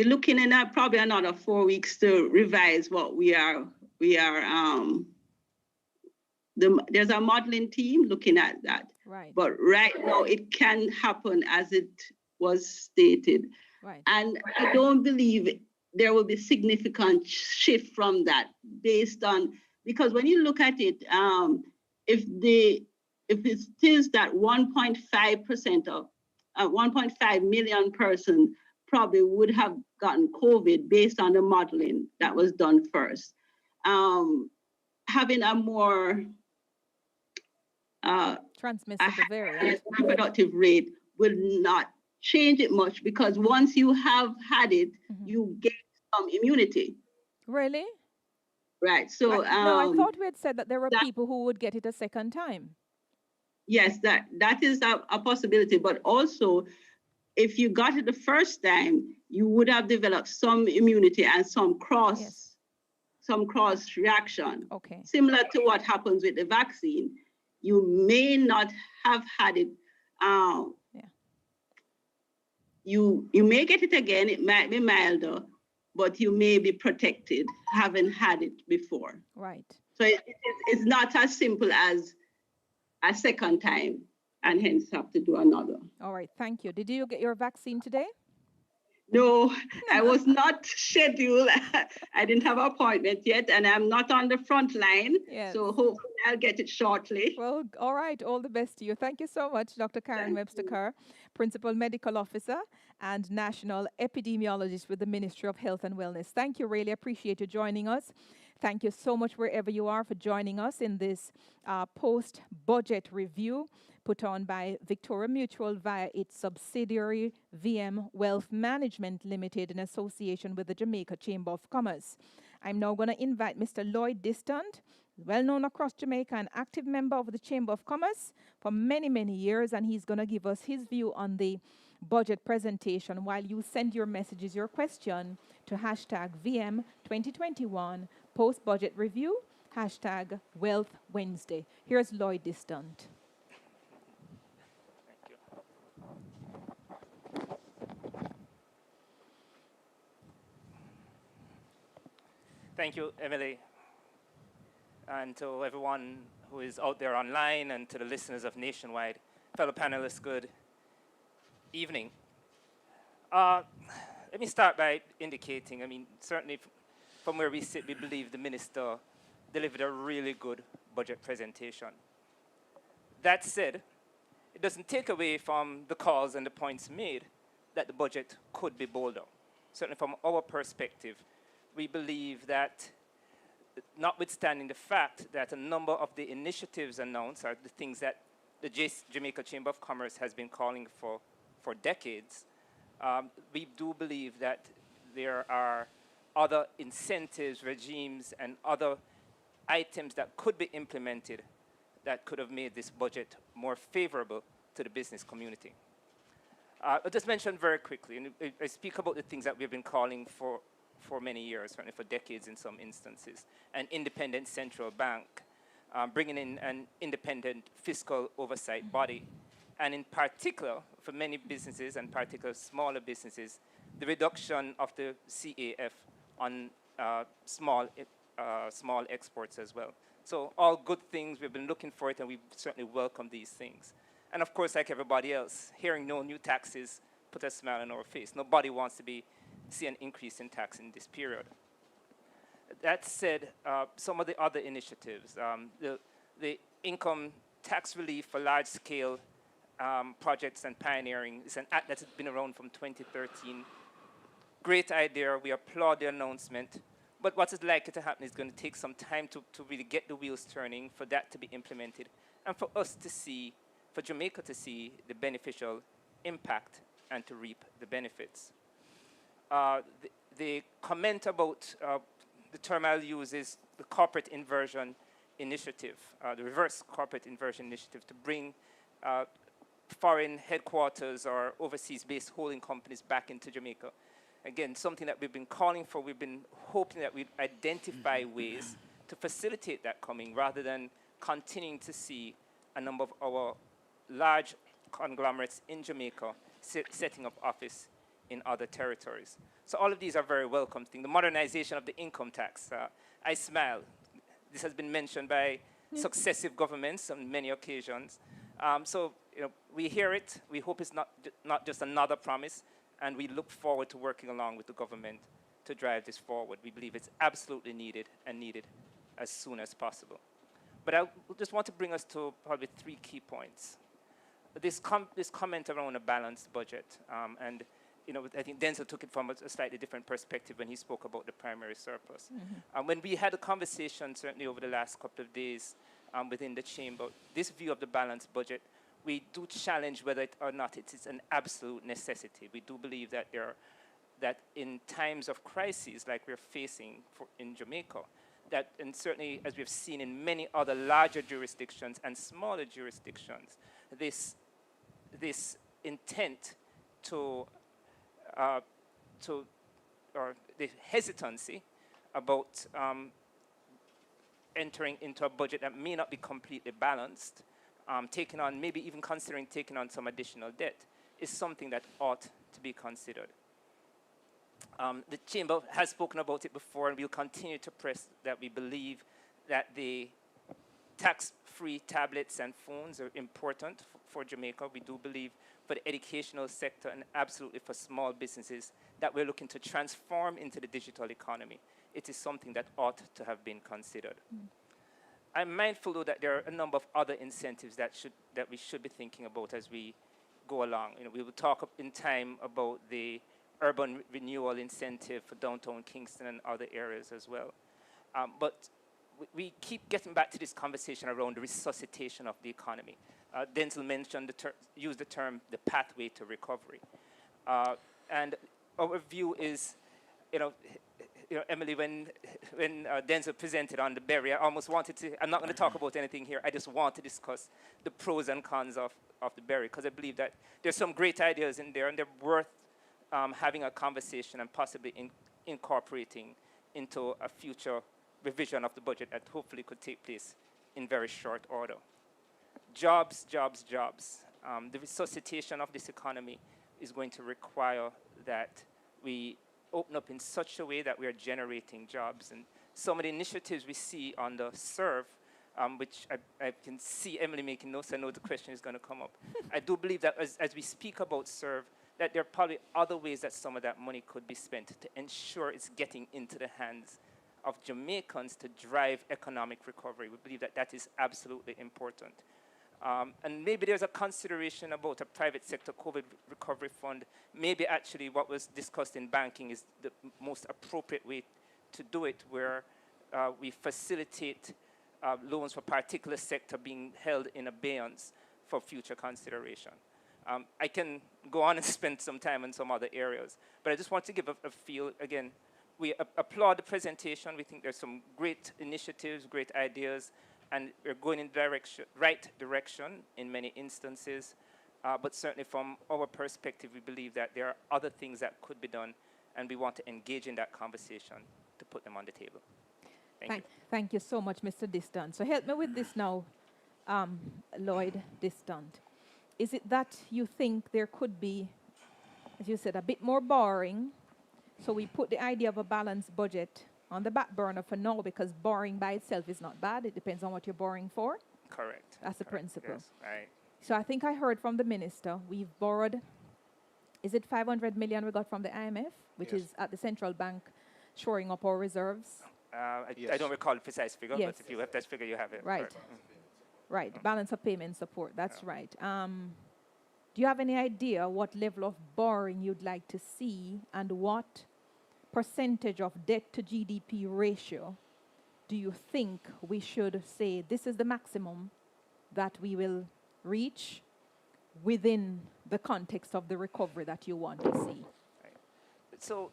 S4: looking at probably another 4 weeks to revise what there's a modeling team looking at that.
S2: Right.
S4: But right now it can happen as it was stated.
S2: Right.
S4: And I don't believe there will be significant shift from that because when you look at it, if it is that 1.5% of 1.5 million persons probably would have gotten COVID based on the modeling that was done first. Having a more
S2: transmissible variant
S4: reproductive rate will not change it much because once you have had it, you get some immunity.
S2: Really?
S4: Right. So
S2: no, I thought we had said that there were people who would get it a second time.
S4: Yes, that is a possibility. But also, if you got it the first time, you would have developed some immunity and some cross reaction.
S2: Okay.
S4: Similar to what happens with the vaccine. You may not have had it. You may get it again. It might be milder, but you may be protected having had it before.
S2: Right.
S4: So it's not as simple as a second time and hence have to do another.
S2: All right. Thank you. Did you get your vaccine today?
S4: No, I was not scheduled. I didn't have an appointment yet, and I'm not on the front line.
S2: Yes.
S4: So hopefully I'll get it shortly.
S2: Well, all right. All the best to you. Thank you so much, Dr. Karen Webster Kerr, Principal Medical Officer and National Epidemiologist with the Ministry of Health and Wellness. Thank you. Really appreciate you joining us. Thank you so much wherever you are for joining us in this post-budget review put on by Victoria Mutual via its subsidiary VM Wealth Management Limited in association with the Jamaica Chamber of Commerce. I'm now going to invite Mr. Lloyd Distant, well known across Jamaica, an active member of the Chamber of Commerce for many, many years, and he's going to give us his view on the budget presentation while you send your messages, your question to hashtag VM2021 post-budget review, hashtag Wealth Wednesday. Here's Lloyd Distant.
S7: Thank you, Emily. And to everyone who is out there online and to the listeners of Nationwide, fellow panelists, good evening. Let me start by indicating, certainly from where we sit, we believe the minister delivered a really good budget presentation. That said, it doesn't take away from the calls and the points made that the budget could be bolder. Certainly from our perspective, we believe that notwithstanding the fact that a number of the initiatives announced are the things that the Jamaica Chamber of Commerce has been calling for decades, we do believe that there are other incentives, regimes, and other items that could be implemented that could have made this budget more favorable to the business community. I'll just mention very quickly, and I speak about the things that we've been calling for many years, certainly for decades in some instances. An independent central bank, bringing in an independent fiscal oversight body, and in particular, for many businesses, and particularly smaller businesses, the reduction of the CAF on small exports as well. So all good things, we've been looking for it, and we certainly welcome these things. And of course, like everybody else, hearing no new taxes put a smile on our face. Nobody wants to see an increase in tax in this period. That said, some of the other initiatives, the income tax relief for large-scale projects and pioneering is an act that's been around from 2013. Great idea, we applaud the announcement, but what is likely to happen is going to take some time to really get the wheels turning, for that to be implemented, and for us to see, for Jamaica to see the beneficial impact and to reap the benefits. The comment about the term I'll use is the corporate inversion initiative, the reverse corporate inversion initiative, to bring foreign headquarters or overseas-based holding companies back into Jamaica. Again, something that we've been calling for. We've been hoping that we'd identify ways to facilitate that coming, rather than continuing to see a number of our large conglomerates in Jamaica setting up office in other territories. So all of these are very welcome things. The modernization of the income tax. I smile. This has been mentioned by successive governments on many occasions. So we hear it. We hope it's not just another promise, and we look forward to working along with the government to drive this forward. We believe it's absolutely needed, and needed as soon as possible. But I just want to bring us to probably 3 key points. This comment around a balanced budget, and I think Denzel took it from a slightly different perspective when he spoke about the primary surplus. When we had a conversation, certainly over the last couple of days within the chamber, this view of the balanced budget, we do challenge whether or not it is an absolute necessity. We do believe that that in times of crises like we're facing in Jamaica, that, and certainly as we've seen in many other larger jurisdictions and smaller jurisdictions, this intent or the hesitancy about entering into a budget that may not be completely balanced, taking on, maybe even considering taking on some additional debt, is something that ought to be considered. The Chamber has spoken about it before, and we'll continue to press that we believe that the tax-free tablets and phones are important for Jamaica. We do believe for the educational sector, and absolutely for small businesses that we're looking to transform into the digital economy, it is something that ought to have been considered. I'm mindful, though, that there are a number of other incentives that we should be thinking about as we go along. We will talk in time about the urban renewal incentive for downtown Kingston and other areas as well. But we keep getting back to this conversation around the resuscitation of the economy. Denzel mentioned used the term the pathway to recovery. And our view is, Emily, when Denzel presented on the berry, I almost wanted to, I'm not going to talk about anything here, I just want to discuss the pros and cons of the berry, because I believe that there's some great ideas in there, and they're worth having a conversation and possibly incorporating into a future revision of the budget that hopefully could take place in very short order. Jobs, jobs, jobs. The resuscitation of this economy is going to require that we open up in such a way that we are generating jobs. And some of the initiatives we see on the SERVE, which I can see Emily making notes, I know the question is going to come up. I do believe that as we speak about SERVE, that there are probably other ways that some of that money could be spent to ensure it's getting into the hands of Jamaicans to drive economic recovery. We believe that that is absolutely important. And maybe there's a consideration about a private sector COVID recovery fund. Maybe actually what was discussed in banking is the most appropriate way to do it, where we facilitate loans for particular sector being held in abeyance for future consideration. I can go on and spend some time in some other areas, but I just want to give a feel. Again, we applaud the presentation. We think there's some great initiatives, great ideas, and we're going in the right direction in many instances. But certainly from our perspective, we believe that there are other things that could be done, and we want to engage in that conversation to put them on the table. Thank you.
S2: Thank you so much, Mr. Distant. So help me with this now, Lloyd Distant. Is it that you think there could be, as you said, a bit more borrowing? So we put the idea of a balanced budget on the back burner for now, because borrowing by itself is not bad. It depends on what you're borrowing for.
S7: Correct.
S2: That's the principle.
S7: Yes, right.
S2: So I think I heard from the minister, we've borrowed, is it 500 million we got from the IMF, which
S6: Yes.
S2: is at the central bank shoring up our reserves?
S7: I don't recall the precise figure,
S2: Yes.
S7: but if you have that figure, you have it.
S2: Right.
S7: Correct.
S2: Right, balance of payment support, that's right. Do you have any idea what level of borrowing you'd like to see, and what percentage of debt to GDP ratio do you think we should say this is the maximum that we will reach within the context of the recovery that you want to see?
S7: So,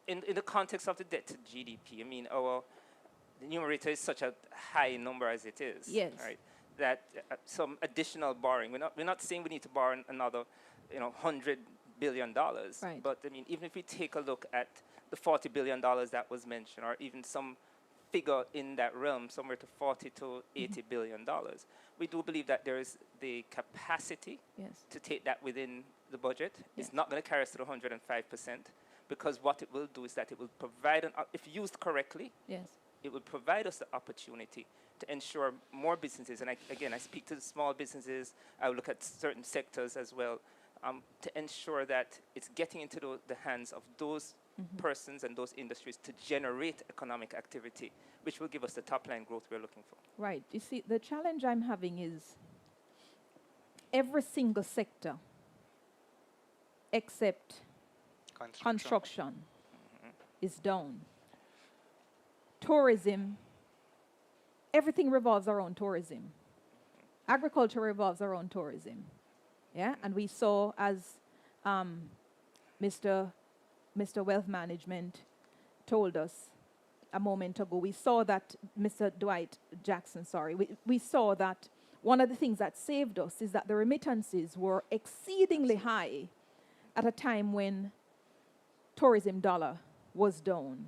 S7: in the context of the debt to GDP, I mean, our numerator is such a high number as it is.
S2: Yes.
S7: Right. That some additional borrowing. We're not saying we need to borrow another, $100 billion.
S2: Right.
S7: But I mean, even if we take a look at the $40 billion that was mentioned, or even some figure in that realm, somewhere to 40 to 80 billion dollars, we do believe that there is the capacity
S2: Yes.
S7: to take that within the budget.
S2: Yes.
S7: It's not going to carry us to the 105%, because what it will do is that it will provide, if used correctly,
S2: Yes.
S7: it will provide us the opportunity to ensure more businesses, and I speak to the small businesses, I will look at certain sectors as well, to ensure that it's getting into the hands of those persons and those industries to generate economic activity, which will give us the top line growth we're looking for.
S2: Right. You see, the challenge I'm having is every single sector except construction is down. Tourism, everything revolves around tourism. Agriculture revolves around tourism. Yeah, and we saw, as Mr. Wealth Management told us a moment ago, we saw that, Mr. Dwight Jackson, sorry, we saw that one of the things that saved us is that the remittances were exceedingly high at a time when tourism dollar was down.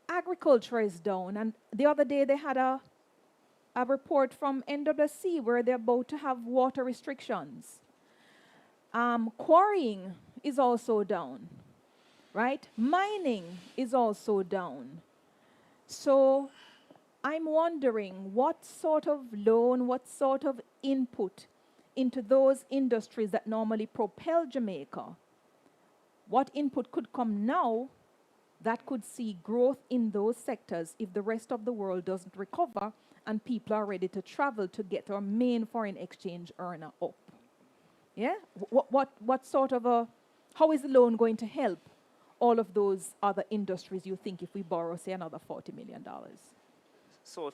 S2: Agriculture is down, and the other day they had a report from NWC where they're about to have water restrictions. Quarrying is also down, right? Mining is also down. So I'm wondering what sort of loan, what sort of input into those industries that normally propel Jamaica, what input could come now that could see growth in those sectors if the rest of the world doesn't recover and people are ready to travel to get our main foreign exchange earner up. Yeah? What sort of how is the loan going to help all of those other industries, you think, if we borrow, say, another $40 million?
S7: So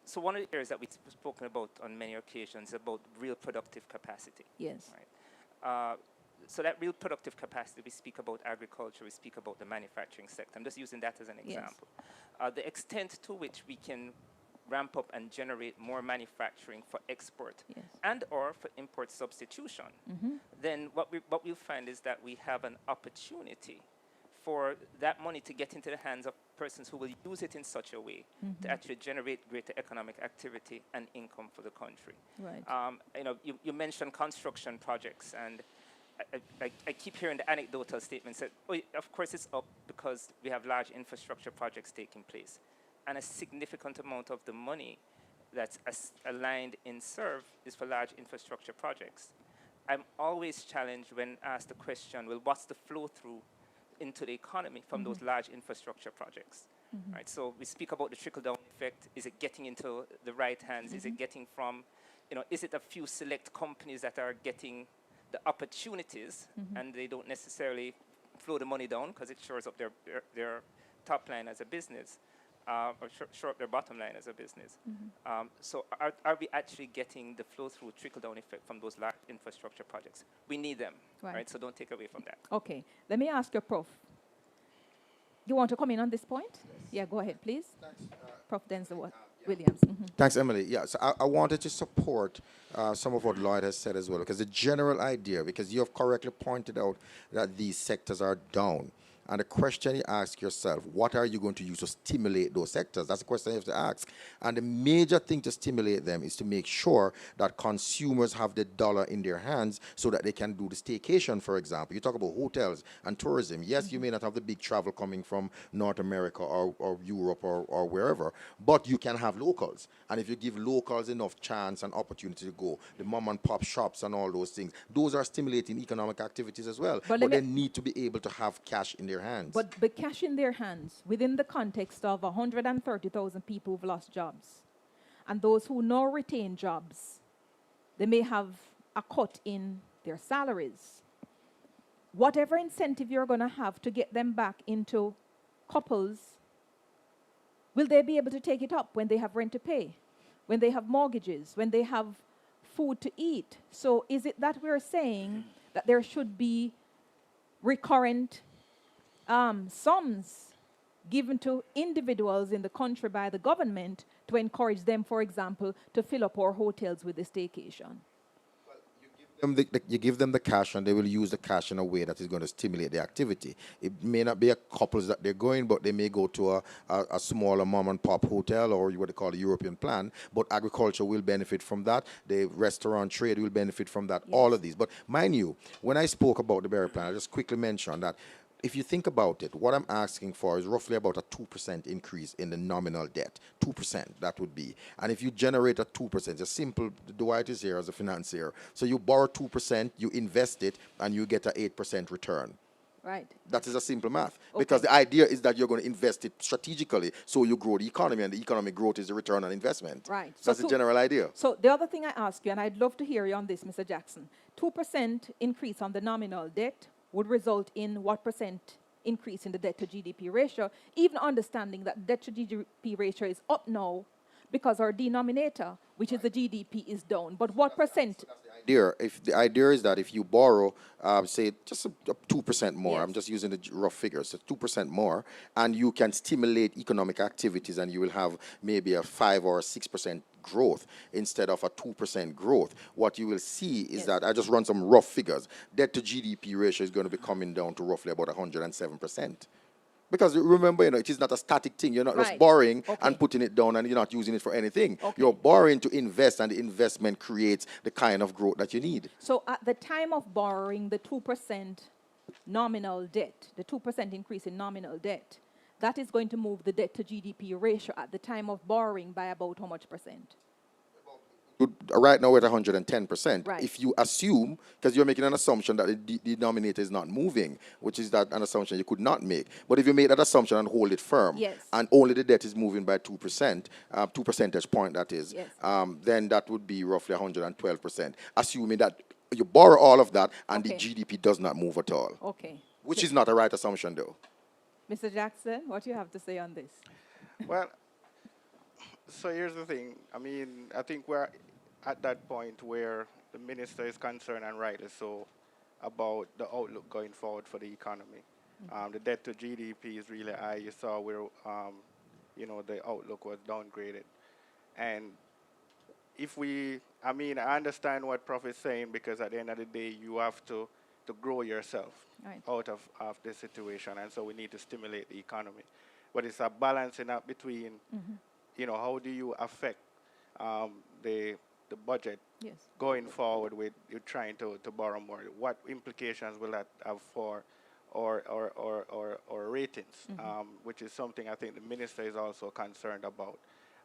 S7: so one of the areas that we've spoken about on many occasions is about real productive capacity.
S2: Yes.
S7: Right. So that real productive capacity, we speak about agriculture, we speak about the manufacturing sector. I'm just using that as an example. The extent to which we can ramp up and generate more manufacturing for export and or for import substitution, then what we'll find is that we have an opportunity for that money to get into the hands of persons who will use it in such a way to actually generate greater economic activity and income for the country.
S2: Right.
S7: You mentioned construction projects, and I keep hearing the anecdotal statements that, of course it's up because we have large infrastructure projects taking place. And a significant amount of the money that's aligned in SERVE is for large infrastructure projects. I'm always challenged when asked the question, well, what's the flow through into the economy from those large infrastructure projects? Right? So we speak about the trickle-down effect. Is it getting into the right hands? Is it getting from is it a few select companies that are getting the opportunities and they don't necessarily flow the money down because it shores up their top line as a business or shore up their bottom line as a business. So are we actually getting the flow through trickle down effect from those large infrastructure projects? We need them, right? So don't take away from that.
S2: Okay, let me ask you, Prof. You want to come in on this point? Yes. Yeah, go ahead, please. Thanks, Prof. Denzel Williams.
S3: Thanks, Emily. Yeah, so I wanted to support some of what Lloyd has said as well, because the general idea, because you have correctly pointed out that these sectors are down. And the question you ask yourself, what are you going to use to stimulate those sectors? That's the question you have to ask. And the major thing to stimulate them is to make sure that consumers have the dollar in their hands so that they can do the staycation, for example. You talk about hotels and tourism. Yes, you may not have the big travel coming from North America or Europe or wherever, but you can have locals. And if you give locals enough chance and opportunity to go, the mom and pop shops and all those things, those are stimulating economic activities as well. But they need to be able to have cash in their hands.
S2: But cash in their hands within the context of 130,000 people who've lost jobs, and those who now retain jobs, they may have a cut in their salaries. Whatever incentive you're going to have to get them back into couples, will they be able to take it up when they have rent to pay, when they have mortgages, when they have food to eat? So is it that we're saying that there should be recurrent sums given to individuals in the country by the government to encourage them, for example, to fill up our hotels with a staycation?
S3: You give them the cash, and they will use the cash in a way that is going to stimulate the activity. It may not be a couples that they're going, but they may go to a smaller mom and pop hotel, or what they call a European plan. But agriculture will benefit from that. The restaurant trade will benefit from that. Yes. All of these. But mind you, when I spoke about the Berry Plan, I just quickly mentioned that if you think about it, what I'm asking for is roughly about a 2% increase in the nominal debt. 2%, that would be. And if you generate a 2%, it's simple, Dwight is here as a financier. So you borrow 2%, you invest it, and you get an 8% return.
S2: Right.
S3: That is a simple math. Okay. Because the idea is that you're going to invest it strategically, so you grow the economy, and the economic growth is the return on investment.
S2: Right.
S3: That's the general idea.
S2: So the other thing I ask you, and I'd love to hear you on this, Mr. Jackson, 2% increase on the nominal debt would result in what percent increase in the debt to GDP ratio, even understanding that debt to GDP ratio is up now because our denominator, which is the GDP, is down. But what percent?
S3: The idea is that if you borrow, say, just a 2% more,
S2: yes.
S3: I'm just using the rough figures, so 2% more, and you can stimulate economic activities, and you will have maybe a 5 or 6% growth instead of a 2% growth. What you will see is that, I just run some rough figures, debt to GDP ratio is going to be coming down to roughly about 107%. Because remember, it is not a static thing. You're not just borrowing and putting it down, and you're not using it for anything. You're borrowing to invest, and the investment creates the kind of growth that you need.
S2: So at the time of borrowing, the 2% nominal debt, the 2% increase in nominal debt, that is going to move the debt to GDP ratio at the time of borrowing by about how much percent?
S3: Right now we're at 110%.
S2: Right.
S3: If you assume, because you're making an assumption that the denominator is not moving, which is that an assumption you could not make. But if you make that assumption and hold it firm, and only the debt is moving by 2%, 2 percentage point that is, then that would be roughly 112%, assuming that you borrow all of that and the GDP does not move at all.
S2: Okay.
S3: Which is not a right assumption, though.
S2: Mr. Jackson, what do you have to say on this?
S6: Well, so here's the thing. I mean, I think we're at that point where the minister is concerned, and rightly so, about the outlook going forward for the economy. The debt to GDP is really high. You saw where, the outlook was downgraded. And I I understand what Prof is saying, because at the end of the day, you have to grow yourself out of this situation. And so we need to stimulate the economy. But it's a balancing up between, how do you affect the budget going forward with you trying to borrow more? What implications will that have for or ratings, which is something I think the minister is also concerned about.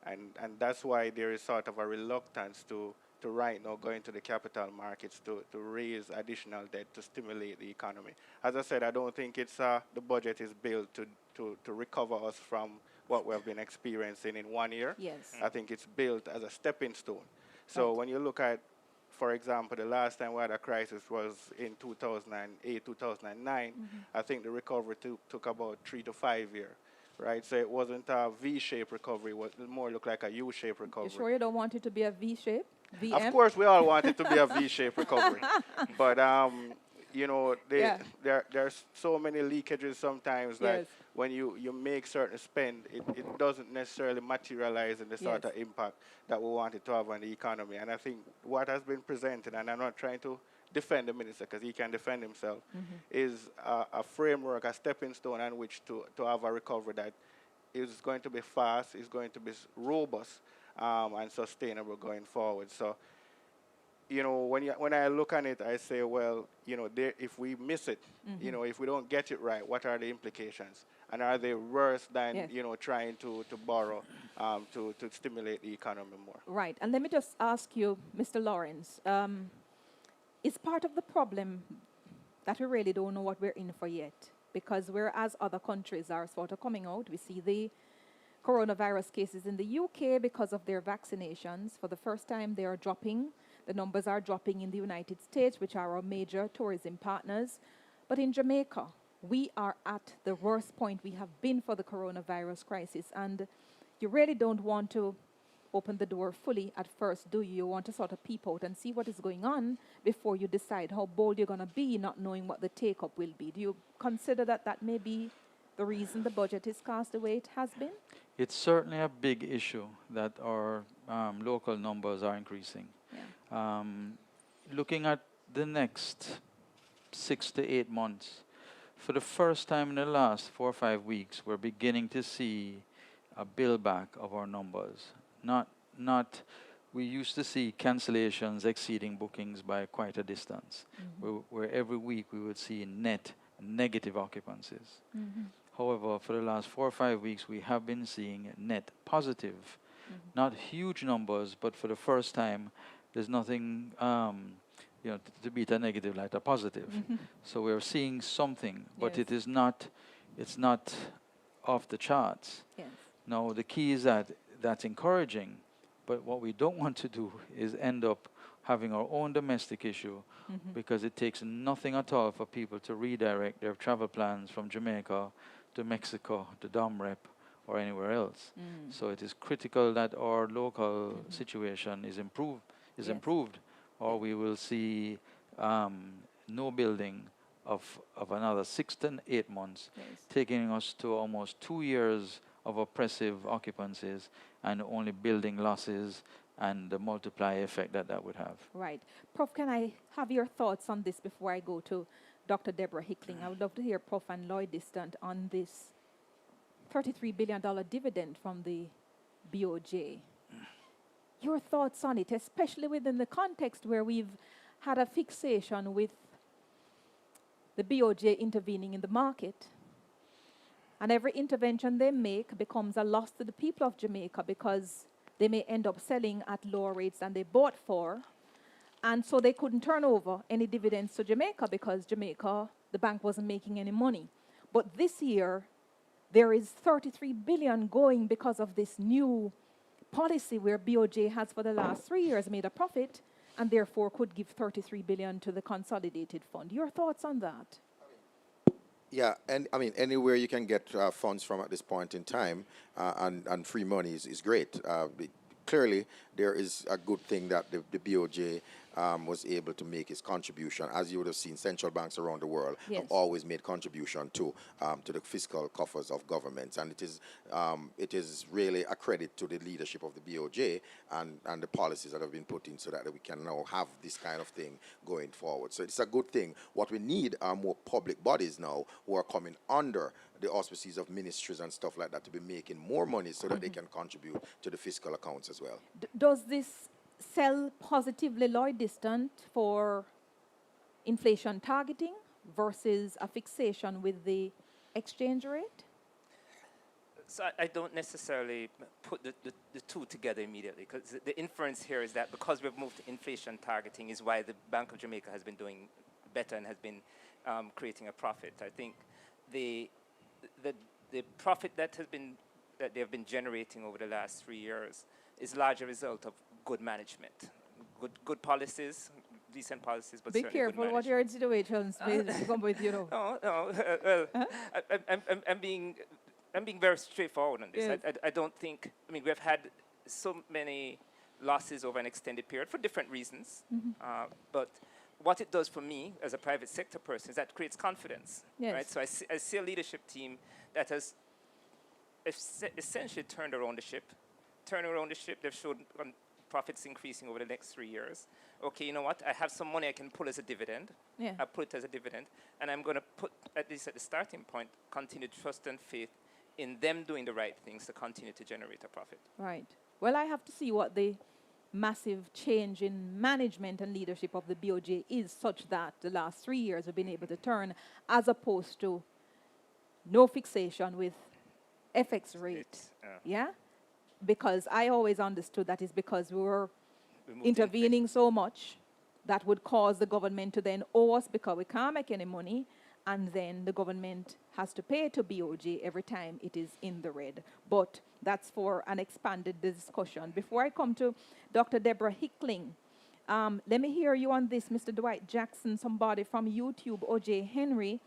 S6: And that's why there is sort of a reluctance to right now go into the capital markets to raise additional debt to stimulate the economy. As I said, I don't think it's the budget is built to recover us from what we have been experiencing in 1 year.
S2: Yes.
S6: I think it's built as a stepping stone. So
S2: Right.
S6: when you look at, for example, the last time we had a crisis was in 2008, 2009. I think the recovery took about 3 to 5 years, right? So it wasn't a V-shaped recovery. It more looked like a U-shaped
S2: You
S6: recovery.
S2: sure you don't want it to be a V shape? VM?
S6: Of course, we all want it to be a V-shaped recovery, but you know,
S2: Yeah.
S6: there's so many leakages sometimes that
S2: Yes.
S6: when you make certain spend, it doesn't necessarily materialize in the sort
S2: Yes.
S6: of impact that we want it to have on the economy. And I think what has been presented, and I'm not trying to defend the minister because he can defend himself, is a framework, a stepping stone on which to have a recovery that is going to be fast, is going to be robust, and sustainable going forward. So, you know, when I look on it, I say, well, you know, if we miss it, you know, if we don't get it right, what are the implications? And are they worse than,
S2: Yes.
S6: you know, trying to borrow to stimulate the economy more?
S2: Right. And let me just ask you, Mr. Lawrence, is part of the problem that we really don't know what we're in for yet? Because whereas other countries are sort of coming out, we see the coronavirus cases in the UK because of their vaccinations. For the first time, they are dropping. The numbers are dropping in the United States, which are our major tourism partners. But in Jamaica, we are at the worst point we have been for the coronavirus crisis. And you really don't want to open the door fully at first, do you? You want to sort of peep out and see what is going on before you decide how bold you're going to be, not knowing what the take-up will be. Do you consider that that may be the reason the budget is cast the way it has been?
S5: It's certainly a big issue that our local numbers are increasing.
S2: Yeah.
S5: Looking at the next 6 to 8 months, for the first time in the last 4 or 5 weeks, we're beginning to see a build back of our numbers. We used to see cancellations exceeding bookings by quite a distance, where every week we would see net negative occupancies. However, for the last 4 or 5 weeks, we have been seeing net positive. Not huge numbers, but for the first time, there's nothing to beat a negative like a positive. So we're seeing something, but
S2: Yes.
S5: it's not off the charts.
S2: Yes.
S5: Now, the key is that that's encouraging, but what we don't want to do is end up having our own domestic issue, because it takes nothing at all for people to redirect their travel plans from Jamaica to Mexico, to Domrep, or anywhere else. So it is critical that our local situation is improved, or we will see no building of another 6 to 8 months,
S2: Yes.
S5: taking us to almost 2 years of oppressive occupancies and only building losses and the multiplier effect that would have.
S2: Right. Prof, can I have your thoughts on this before I go to Dr. Deborah Hickling? I would love to hear Prof and Lloyd Distant on this $33 billion dividend from the BOJ. Your thoughts on it, especially within the context where we've had a fixation with the BOJ intervening in the market. And every intervention they make becomes a loss to the people of Jamaica, because they may end up selling at lower rates than they bought for. And so they couldn't turn over any dividends to Jamaica because Jamaica, the bank wasn't making any money. But this year, there is 33 billion going because of this new policy where BOJ has for the last 3 years made a profit and therefore could give 33 billion to the consolidated fund. Your thoughts on that?
S3: Yeah, and I mean, anywhere you can get funds from at this point in time, and free money is great. Clearly, there is a good thing that the BOJ was able to make its contribution. As you would have seen, central banks around the world have always made contribution to the fiscal coffers of governments, and it is really a credit to the leadership of the BOJ and the policies that have been put in so that we can now have this kind of thing going forward. So it's a good thing. What we need are more public bodies now who are coming under the auspices of ministries and stuff like that to be making more money so that they can contribute to the fiscal accounts as well.
S2: Does this sell positively, Lloyd Distant, for inflation targeting versus a fixation with the exchange rate?
S7: So I don't necessarily put the two together immediately, because the inference here is that because we've moved to inflation targeting is why the Bank of Jamaica has been doing better and has been creating a profit. I think the profit that they have been generating over the last 3 years is largely a result of good management. good policies, decent policies, but
S2: Be
S7: certainly good
S2: careful what
S7: management.
S2: your insinuations may come with, you know.
S7: No, no. Well, I'm being very straightforward on this.
S2: Yes.
S7: I don't think. I mean, we've had so many losses over an extended period for different reasons. But what it does for me as a private sector person is that creates confidence.
S2: Yes.
S7: Right. So I see a leadership team that has essentially turned around the ship. They've showed profits increasing over the next 3 years. Okay, you know what? I have some money I can pull as a dividend.
S2: Yeah.
S7: I put it as a dividend, and I'm going to put, at least at the starting point, continued trust and faith in them doing the right things to continue to generate a profit.
S2: Right. Well, I have to see what the massive change in management and leadership of the BOJ is, such that the last 3 years have been able to turn, as opposed to no fixation with FX rate. Yeah? Because I always understood that is because we were intervening so much that would cause the government to then owe us because we can't make any money, and then the government has to pay to BOJ every time it is in the red. But that's for an expanded discussion. Before I come to Dr. Deborah Hickling, let me hear you on this. Mr. Dwight Jackson, somebody from YouTube, O.J. Henry,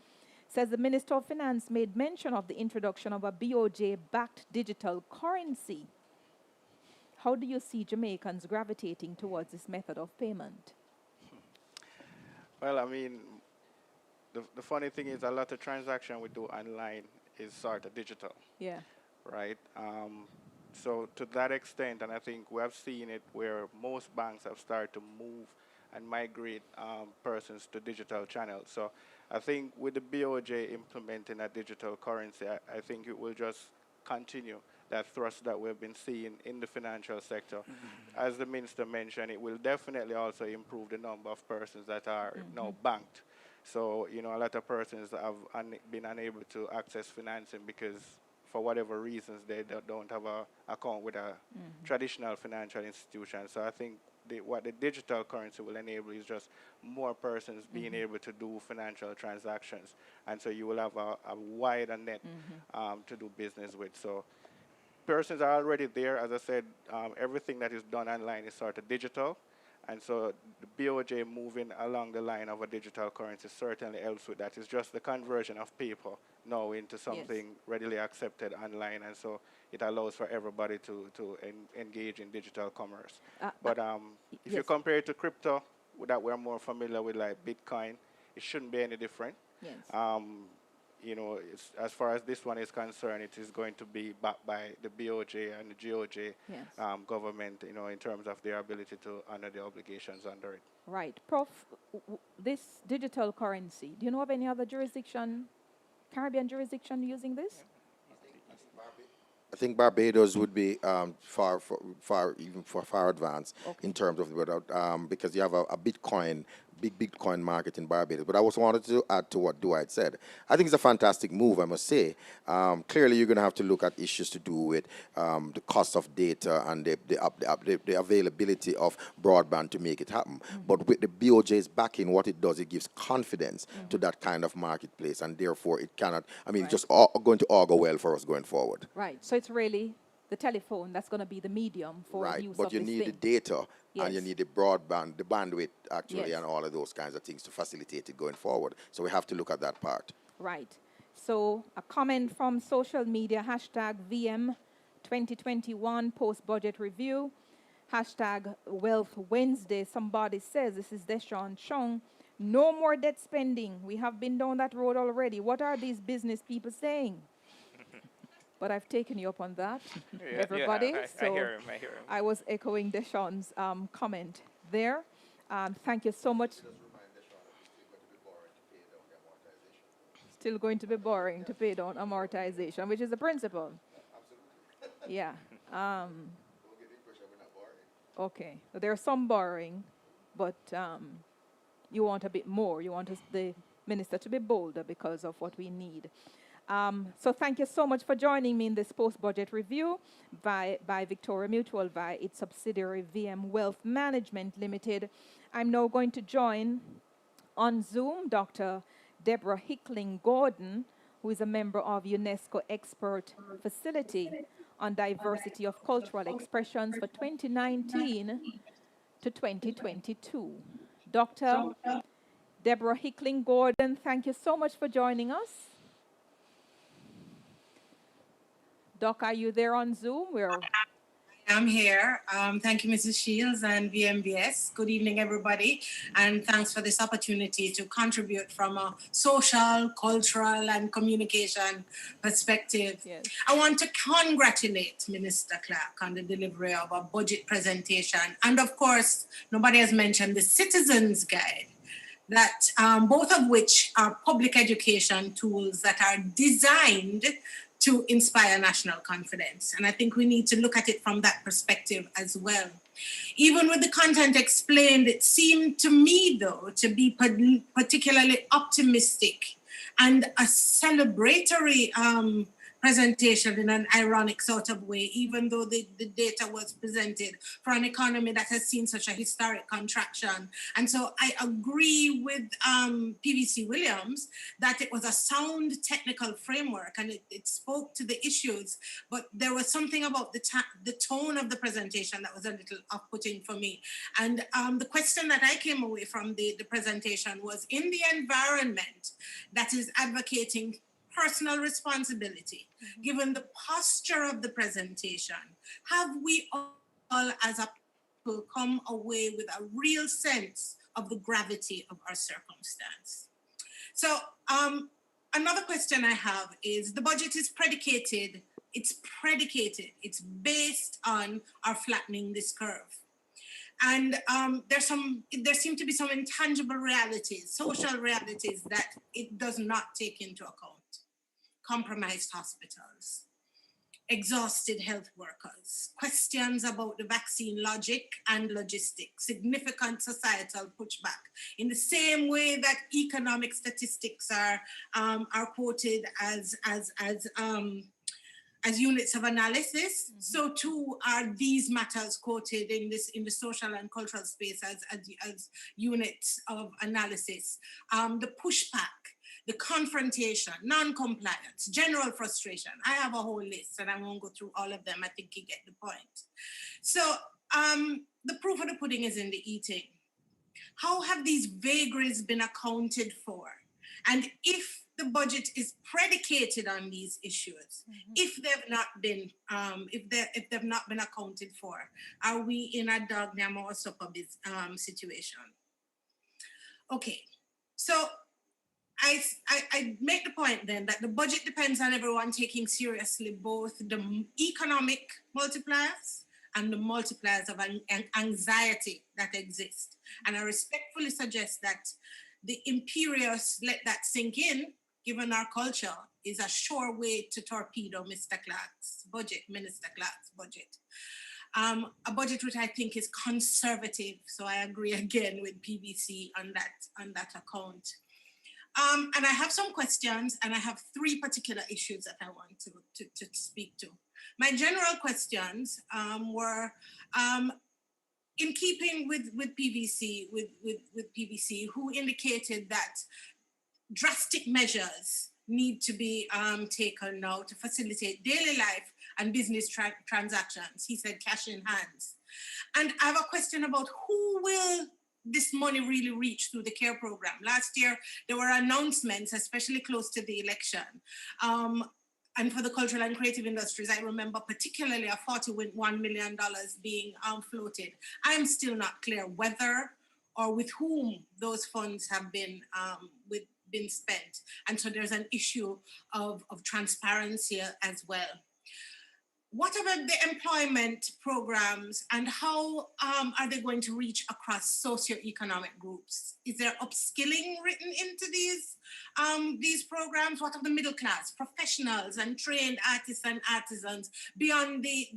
S2: says the Minister of Finance made mention of the introduction of a BOJ-backed digital currency. How do you see Jamaicans gravitating towards this method of payment?
S6: Well, I mean, the funny thing is a lot of transaction we do online is sort of digital,
S2: Yeah.
S6: right? So to that extent, and I think we have seen it where most banks have started to move and migrate persons to digital channels. So I think with the BOJ implementing a digital currency, I think it will just continue that thrust that we've been seeing in the financial sector. As the minister mentioned, it will definitely also improve the number of persons that are now banked. So, you know, a lot of persons have been unable to access financing because for whatever reasons they don't have an account with a traditional financial institution. So I think what the digital currency will enable is just more persons being able to do financial transactions. And so you will have a wider net to do business with. So persons are already there. As I said, everything that is done online is sort of digital. And so the BOJ moving along the line of a digital currency certainly helps with that. It's just the conversion of paper now into something readily accepted online. And so it allows for everybody to engage in digital commerce. But if you compare it to crypto, that we're more familiar with, like Bitcoin, it shouldn't be any different.
S2: Yes.
S6: You know, as far as this one is concerned, it is going to be backed by the BOJ and the GOJ government, you know, in terms of their ability to honor the obligations under it.
S2: Right. Prof, this digital currency, do you know of any other jurisdiction, Caribbean jurisdiction using this?
S3: I think Barbados would be far advanced in terms of because you have a big Bitcoin market in Barbados. But I also wanted to add to what Dwight said. I think it's a fantastic move, I must say. Clearly, you're going to have to look at issues to do with the cost of data and the availability of broadband to make it happen. But with the BOJ's backing, what it does, it gives confidence to that kind of marketplace, and therefore it cannot. I mean, it's just going to augur well for us going forward.
S2: Right. So it's really the telephone that's going to be the medium for the use of this thing.
S3: But you need the data, and you need the broadband, the bandwidth, actually, and all of those kinds of things to facilitate it going forward. So we have to look at that part.
S2: Right. So a comment from social media, hashtag VM 2021 post-budget review, hashtag Wealth Wednesday. Somebody says, this is Deshaun Chung, no more debt spending. We have been down that road already. What are these business people saying? But I've taken you up on that, everybody.
S7: I hear him.
S2: I was echoing Deshaun's comment there. Thank you so much. Still going to be boring to pay down amortization, which is the principle. Absolutely. Yeah. Okay. So there's some borrowing, but you want a bit more. You want the minister to be bolder because of what we need. So thank you so much for joining me in this post-budget review by Victoria Mutual via its subsidiary VM Wealth Management Limited. I'm now going to join on Zoom Dr. Deborah Hickling Gordon, who is a member of UNESCO Expert Facility on Diversity of Cultural Expressions for 2019 to 2022. Dr. Deborah Hickling-Gordon, thank you so much for joining us. Doc, are you there on Zoom?
S8: I'm here. Thank you, Mrs. Shields and VMBS. Good evening, everybody. And thanks for this opportunity to contribute from a social, cultural, and communication perspective.
S2: Yes.
S8: I want to congratulate Minister Clark on the delivery of a budget presentation. And of course, nobody has mentioned the Citizens Guide, that both of which are public education tools that are designed to inspire national confidence. And I think we need to look at it from that perspective as well. Even with the content explained, it seemed to me, though, to be particularly optimistic and a celebratory presentation in an ironic sort of way, even though the data was presented for an economy that has seen such a historic contraction. And so I agree with PVC Williams that it was a sound technical framework and it spoke to the issues, but there was something about the tone of the presentation that was a little off-putting for me. And the question that I came away from the presentation was, in the environment that is advocating personal responsibility, given the posture of the presentation, have we all as a people come away with a real sense of the gravity of our circumstance? So another question I have is, the budget is predicated, it's based on our flattening this curve. And there seem to be some intangible realities, social realities that it does not take into account. Compromised hospitals, exhausted health workers, questions about the vaccine logic and logistics, significant societal pushback. In the same way that economic statistics are quoted as units of analysis, so too are these matters quoted in the social and cultural space as units of analysis. The pushback, the confrontation, non-compliance, general frustration. I have a whole list and I won't go through all of them. I think you get the point. So the proof of the pudding is in the eating. How have these vagaries been accounted for? And if the budget is predicated on these issues, if they've not been accounted for, are we in a dog nyama or supper situation? Okay, so I make the point then that the budget depends on everyone taking seriously both the economic multipliers and the multipliers of anxiety that exist. And I respectfully suggest that the imperious let that sink in, given our culture, is a sure way to torpedo Mr. Clark's budget, Minister Clark's budget. A budget which I think is conservative. So I agree again with PVC on that account. And I have some questions, and I have three particular issues that I want to speak to. My general questions were in keeping with PVC, with PVC, who indicated that drastic measures need to be taken now to facilitate daily life and business transactions. He said cash in hands. And I have a question about who will this money really reach through the CARE program. Last year, there were announcements, especially close to the election. And for the cultural and creative industries, I remember particularly a $41 million being floated. I'm still not clear whether or with whom those funds have been spent. And so there's an issue of transparency as well. What about the employment programs and how are they going to reach across socioeconomic groups? Is there upskilling written into these programs? What of the middle class, professionals and trained artists and artisans beyond the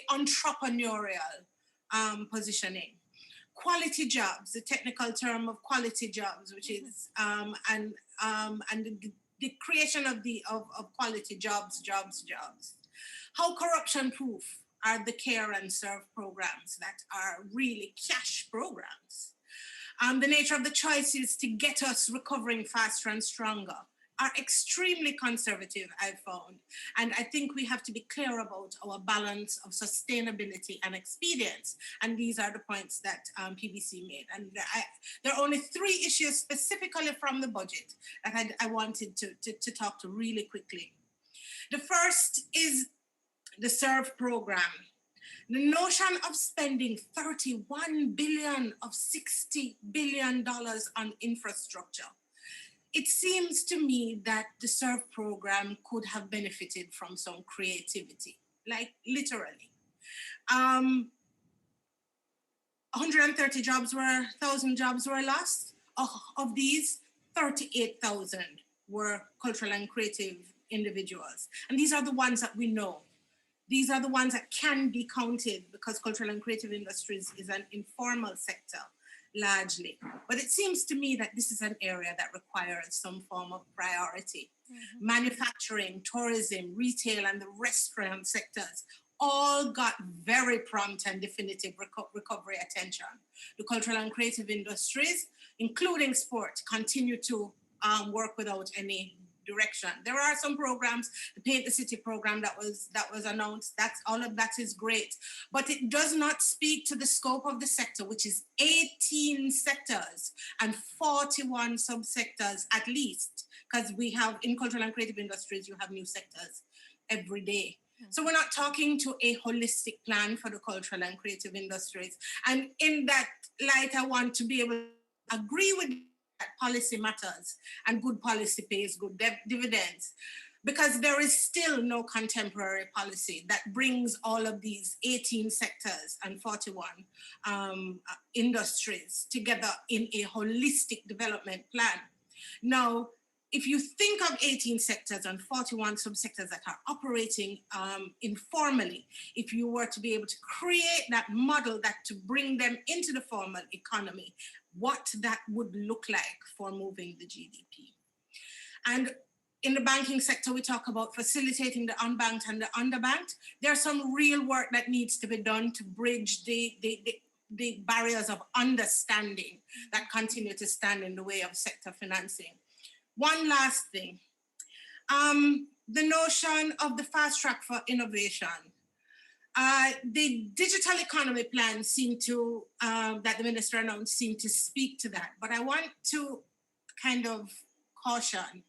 S8: entrepreneurial positioning? Quality jobs, the technical term of quality jobs, which is and the creation of quality jobs. How corruption proof are the care and serve programs that are really cash programs? The nature of the choices to get us recovering faster and stronger. are extremely conservative, I've found. And I think we have to be clear about our balance of sustainability and expedience. And these are the points that PBC made. And there are only 3 issues specifically from the budget that I wanted to talk to really quickly. The first is the SERVE program. The notion of spending $31 billion of $60 billion on infrastructure. It seems to me that the SERVE program could have benefited from some creativity, like literally. 130 jobs were, 1,000 jobs were lost. Of these, 38,000 were cultural and creative individuals. And these are the ones that we know. These are the ones that can be counted because cultural and creative industries is an informal sector largely. But it seems to me that this is an area that requires some form of priority. Mm-hmm. Manufacturing, tourism, retail, and the restaurant sectors all got very prompt and definitive recovery attention. The cultural and creative industries, including sport, continue to work without any direction. There are some programs, the Paint the City program that was announced. That's all of that is great, but it does not speak to the scope of the sector, which is 18 sectors and 41 subsectors at least, because we have in cultural and creative industries, you have new sectors every day. So we're not talking to a holistic plan for the cultural and creative industries. And in that light, I want to be able to agree with that policy matters and good policy pays good dividends, because there is still no contemporary policy that brings all of these 18 sectors and 41 industries together in a holistic development plan. Now, if you think of 18 sectors and 41 subsectors that are operating informally, if you were to be able to create that model that to bring them into the formal economy, what that would look like for moving the GDP. And in the banking sector, we talk about facilitating the unbanked and the underbanked. There's some real work that needs to be done to bridge the barriers of understanding that continue to stand in the way of sector financing. One last thing, the notion of the fast track for innovation. The digital economy plan seemed to, that the minister announced, seemed to speak to that. But I want to kind of caution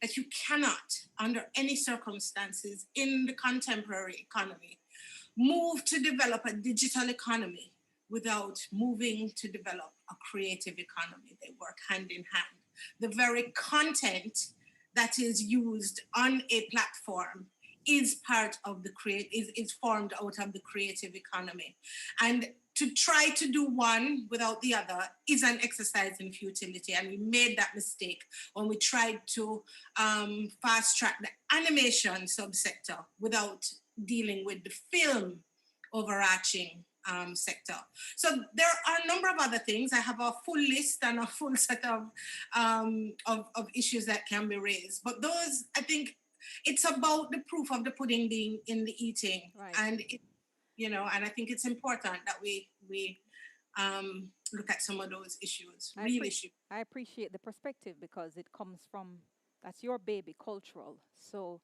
S8: that you cannot, under any circumstances in the contemporary economy, move to develop a digital economy without moving to develop a creative economy. They work hand in hand. The very content that is used on a platform is part of the is formed out of the creative economy. And to try to do one without the other is an exercise in futility. And we made that mistake when we tried to fast track the animation subsector without dealing with the film overarching sector. So there are a number of other things. I have a full list and a full set of issues that can be raised. But those, I think, it's about the proof of the pudding being in the eating, right. And and I think it's important that we look at some of those issues.
S2: I appreciate the perspective because it comes from, that's your baby, cultural. So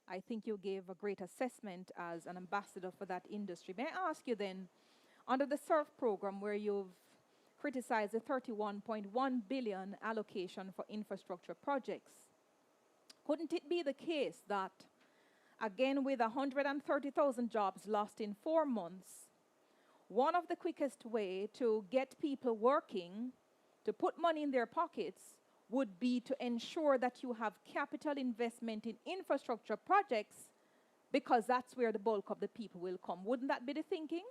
S2: I think you gave a great assessment as an ambassador for that industry. May I ask you then, under the SERVE program, where you've criticized the $31.1 billion allocation for infrastructure projects, couldn't it be the case that, again, with 130,000 jobs lost in 4 months, one of the quickest way to get people working, to put money in their pockets, would be to ensure that you have capital investment in infrastructure projects, because that's where the bulk of the people will come. Wouldn't that be the thinking?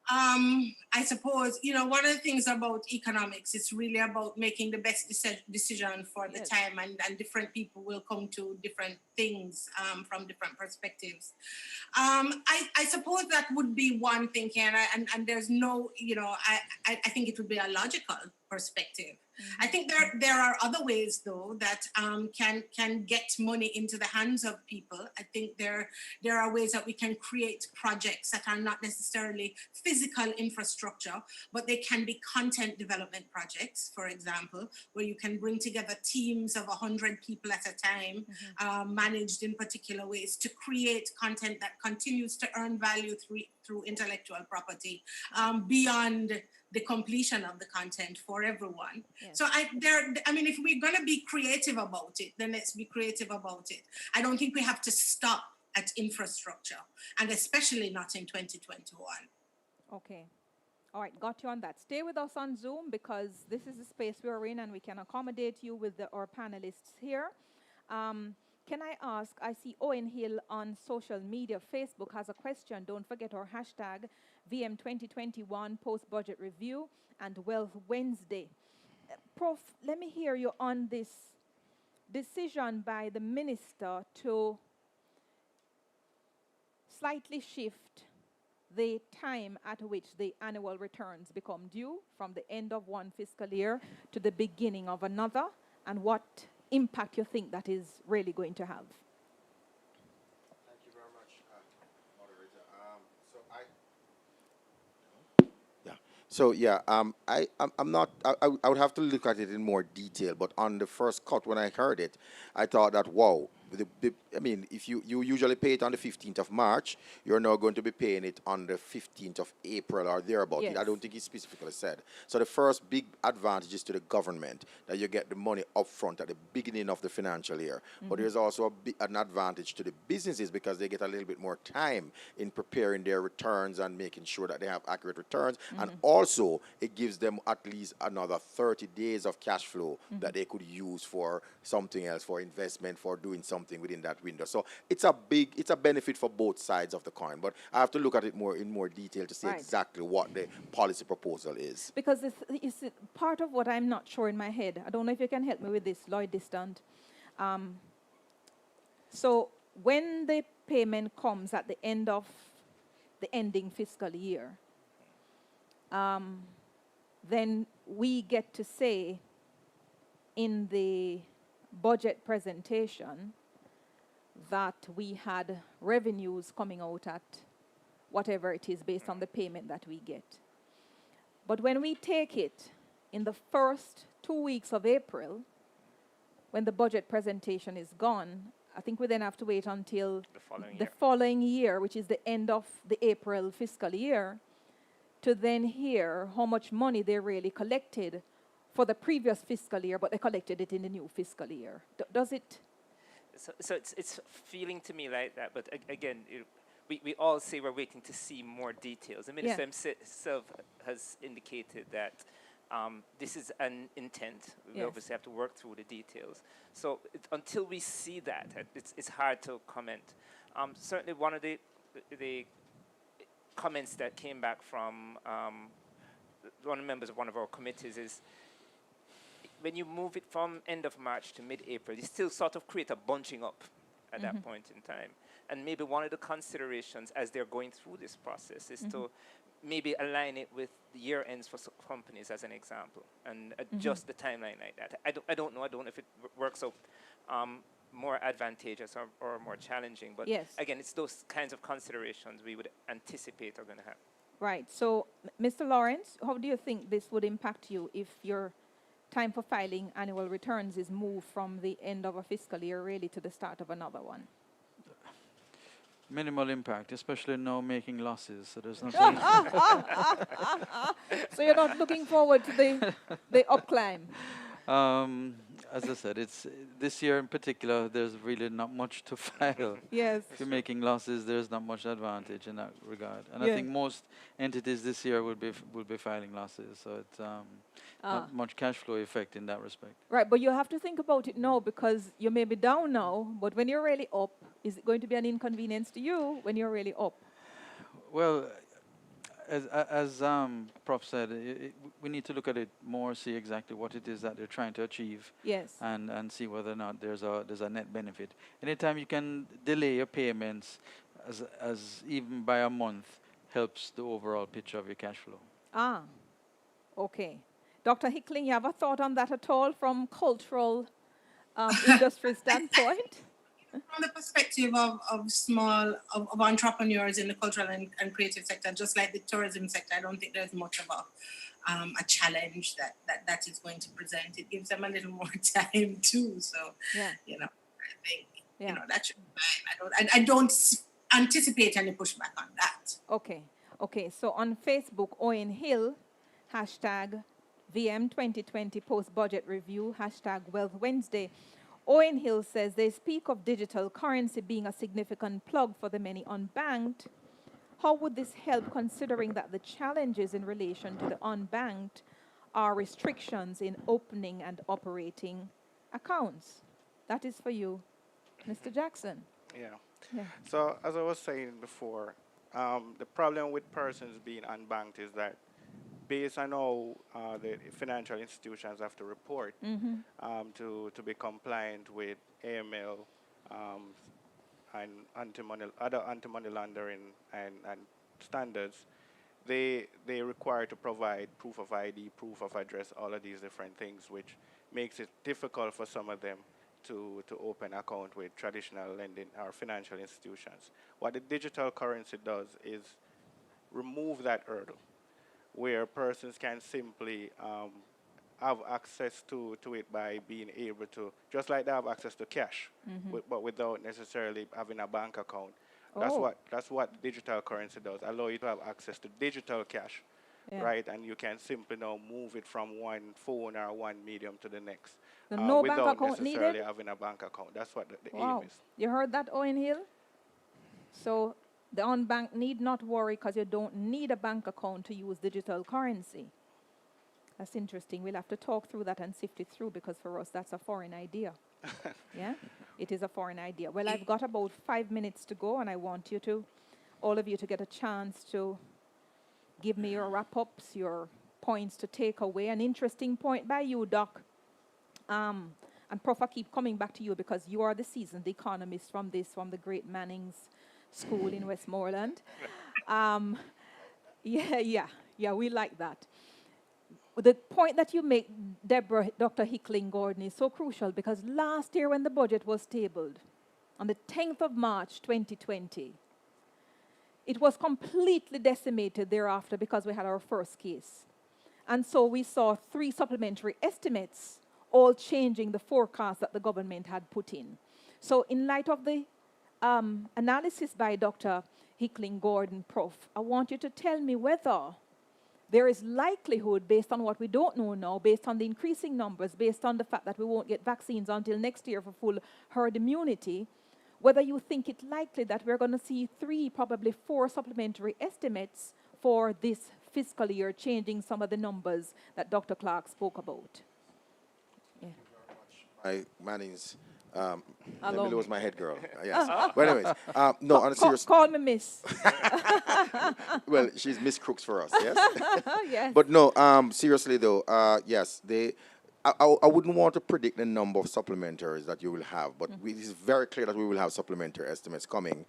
S8: I suppose, one of the things about economics, it's really about making the best decision for the time, and different people will come to different things from different perspectives. I suppose that would be one thinking, and there's no, I think it would be illogical perspective. I think there are other ways though that can get money into the hands of people. I think there are ways that we can create projects that are not necessarily physical infrastructure, but they can be content development projects, for example, where you can bring together teams of 100 people at a time, managed in particular ways to create content that continues to earn value through intellectual property beyond the completion of the content for everyone.
S2: Yes.
S8: So I mean, if we're gonna be creative about it, then let's be creative about it. I don't think we have to stop at infrastructure, and especially not in 2021.
S2: Okay. All right, got you on that. Stay with us on Zoom because this is the space we're in and we can accommodate you with our panelists here. Can I ask, I see Owen Hill on social media, Facebook has a question. Don't forget our hashtag VM 2021 post-budget review and Wealth Wednesday. Prof, let me hear you on this decision by the minister to slightly shift the time at which the annual returns become due from the end of one fiscal year to the beginning of another, and what impact you think that is really going to have?
S3: Thank you very much, moderator. I'm not. I would have to look at it in more detail. But on the first cut, when I heard it, I thought that wow. I mean, if you usually pay it on the 15th of March, you're now going to be paying it on the 15th of April or thereabout.
S2: Yes.
S3: I don't think he specifically said. So the first big advantage is to the government that you get the money up front at the beginning of the financial year. But there's also an advantage to the businesses because they get a little bit more time in preparing their returns and making sure that they have accurate returns. And also, it gives them at least another 30 days of cash flow that they could use for something else, for investment, for doing something within that window. So it's a benefit for both sides of the coin. But I have to look at it in more detail to see exactly what the policy proposal is.
S2: Because it's part of what I'm not sure in my head. I don't know if you can help me with this, Lloyd Distant. So when the payment comes at the end of the ending fiscal year, then we get to say in the budget presentation that we had revenues coming out at whatever it is based on the payment that we get. But when we take it in the first 2 weeks of April, when the budget presentation is gone, I think we then have to wait until the following year, which is the end of the April fiscal year, to then hear how much money they really collected for the previous fiscal year, but they collected it in the new fiscal year. Does it?
S7: So it's feeling to me like that, but again, we all say we're waiting to see more details. The minister himself has indicated that this is an intent. We obviously have to work through the details. So until we see that, it's hard to comment. Certainly one of the comments that came back from one of the members of one of our committees is when you move it from end of March to mid-April, you still sort of create a bunching up at that point in time. And maybe one of the considerations as they're going through this process is to maybe align it with the year ends for companies as an example and adjust the timeline like that. I don't know if it works out more advantageous or more challenging, but again, it's those kinds of considerations we would anticipate are going to happen.
S2: Right. So, Mr. Lawrence, how do you think this would impact you if your time for filing annual returns is moved from the end of a fiscal year really to the start of another one?
S5: Minimal impact, especially now making losses. So there's nothing.
S2: So you're not looking forward to the up climb?
S5: As I said, it's this year in particular. There's really not much to file.
S2: Yes.
S5: If you're making losses, there's not much advantage in that regard. And I think most entities this year will be filing losses. So it's not much cash flow effect in that respect.
S2: Right, but you have to think about it now because you may be down now, but when you're really up, is it going to be an inconvenience to you when you're really up?
S5: Well, as Prof said, we need to look at it more, see exactly what it is that they're trying to achieve, and see whether or not there's a net benefit. Anytime you can delay your payments, as even by a month, helps the overall picture of your cash flow.
S2: Okay. Dr. Hickling, you have a thought on that at all from cultural industry standpoint?
S8: From the perspective of small of entrepreneurs in the cultural and creative sector, just like the tourism sector, I don't think there's much of a challenge that is going to present. It gives them a little more time too. So,
S2: Yeah.
S8: you know, I think
S2: Yeah.
S8: you know that should be fine. I don't anticipate any pushback on that.
S2: Okay. Okay. So on Facebook, Owen Hill, hashtag VM 2020 post budget review, hashtag Wealth Wednesday. Owen Hill says they speak of digital currency being a significant plug for the many unbanked. How would this help, considering that the challenges in relation to the unbanked are restrictions in opening and operating accounts? That is for you, Mr. Jackson.
S6: Yeah.
S2: Yeah.
S6: So as I was saying before, the problem with persons being unbanked is that based on how the financial institutions have to report to be compliant with AML and other anti-money laundering and standards, they require to provide proof of ID, proof of address, all of these different things, which makes it difficult for some of them to open account with traditional lending or financial institutions. What the digital currency does is remove that hurdle, where persons can simply have access to it by being able to, just like they have access to cash, but without necessarily having a bank account. That's what digital currency does, allow you to have access to digital cash, right? And you can simply now move it from one phone or one medium to the next
S2: No bank
S6: without
S2: account
S6: necessarily
S2: needed?
S6: having a bank account. That's what the
S2: Wow.
S6: aim is.
S2: You heard that, Owen Hill? So the unbanked need not worry because you don't need a bank account to use digital currency. That's interesting. We'll have to talk through that and sift it through, because for us that's a foreign idea. Yeah, it is a foreign idea. Well, I've got about 5 minutes to go, and I want you to, all of you, to get a chance to give me your wrap-ups, your points to take away. An interesting point by you, Doc. And Prof, I keep coming back to you because you are the seasoned economist from the great Manning's School in Westmoreland. Yeah, we like that. The point that you make, Deborah, Dr. Hickling Gordon, is so crucial, because last year when the budget was tabled, on the 10th of March 2020, it was completely decimated thereafter because we had our first case. And so we saw 3 supplementary estimates, all changing the forecast that the government had put in. So in light of the analysis by Dr. Hickling Gordon, Prof, I want you to tell me whether there is likelihood, based on what we don't know now, based on the increasing numbers, based on the fact that we won't get vaccines until next year for full herd immunity, whether you think it likely that we're going to see 3, probably 4 supplementary estimates for this fiscal year, changing some of the numbers that Dr. Clark spoke about. Yeah.
S3: Manning's, let
S2: Hello.
S3: me lose my head, girl. Yes. But anyways, no, on a serious...
S2: Call me Miss.
S3: Well, she's Miss Crooks for us, yes?
S2: Yes.
S3: But no, seriously though, yes, I wouldn't want to predict the number of supplementaries that you will have, but it is very clear that we will have supplementary estimates coming,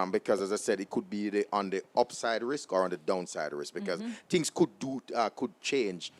S3: because, as I said, it could be on the upside risk or on the downside risk, because things could change,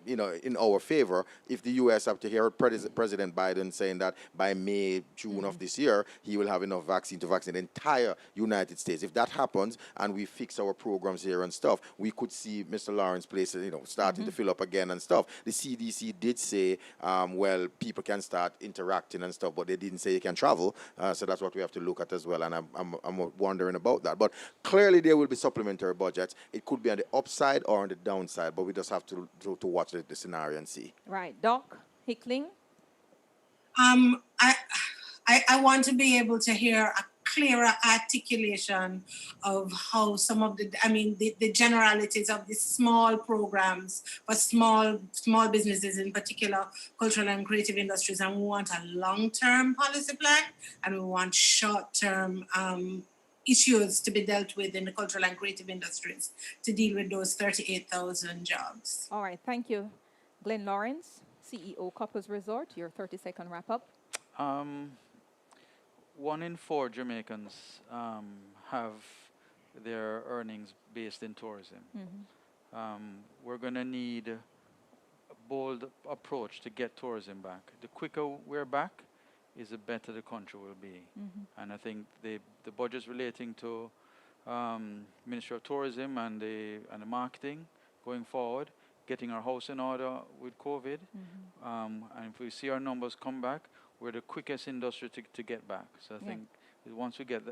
S3: you know, in our favor if the U.S. have to hear President Biden saying that by May, June of this year, he will have enough vaccine to vaccinate the entire United States. If that happens and we fix our programs here and stuff, we could see Mr. Lawrence Place, you know, starting to fill up again and stuff. The CDC did say, well, people can start interacting and stuff, but they didn't say you can travel. So that's what we have to look at as well. And I'm wondering about that. But clearly there will be supplementary budgets. It could be on the upside or on the downside, but we just have to watch the scenario and see.
S2: Right. Doc Hickling?
S8: I want to be able to hear a clearer articulation of how some of the generalities of the small programs for small businesses, in particular cultural and creative industries. And we want a long-term policy plan, and we want short-term issues to be dealt with in the cultural and creative industries to deal with those 38,000 jobs.
S2: All right, thank you. Glenn Lawrence, CEO, Coppers Resort, your 30-second wrap-up.
S5: 1 in 4 Jamaicans have their earnings based in tourism. We're going to need bold approach to get tourism back. The quicker we're back, is the better the country will be. And I think the budgets relating to Ministry of Tourism and the marketing going forward, getting our house in order with COVID, and if we see our numbers come back, we're the quickest industry to get back. So I think once we get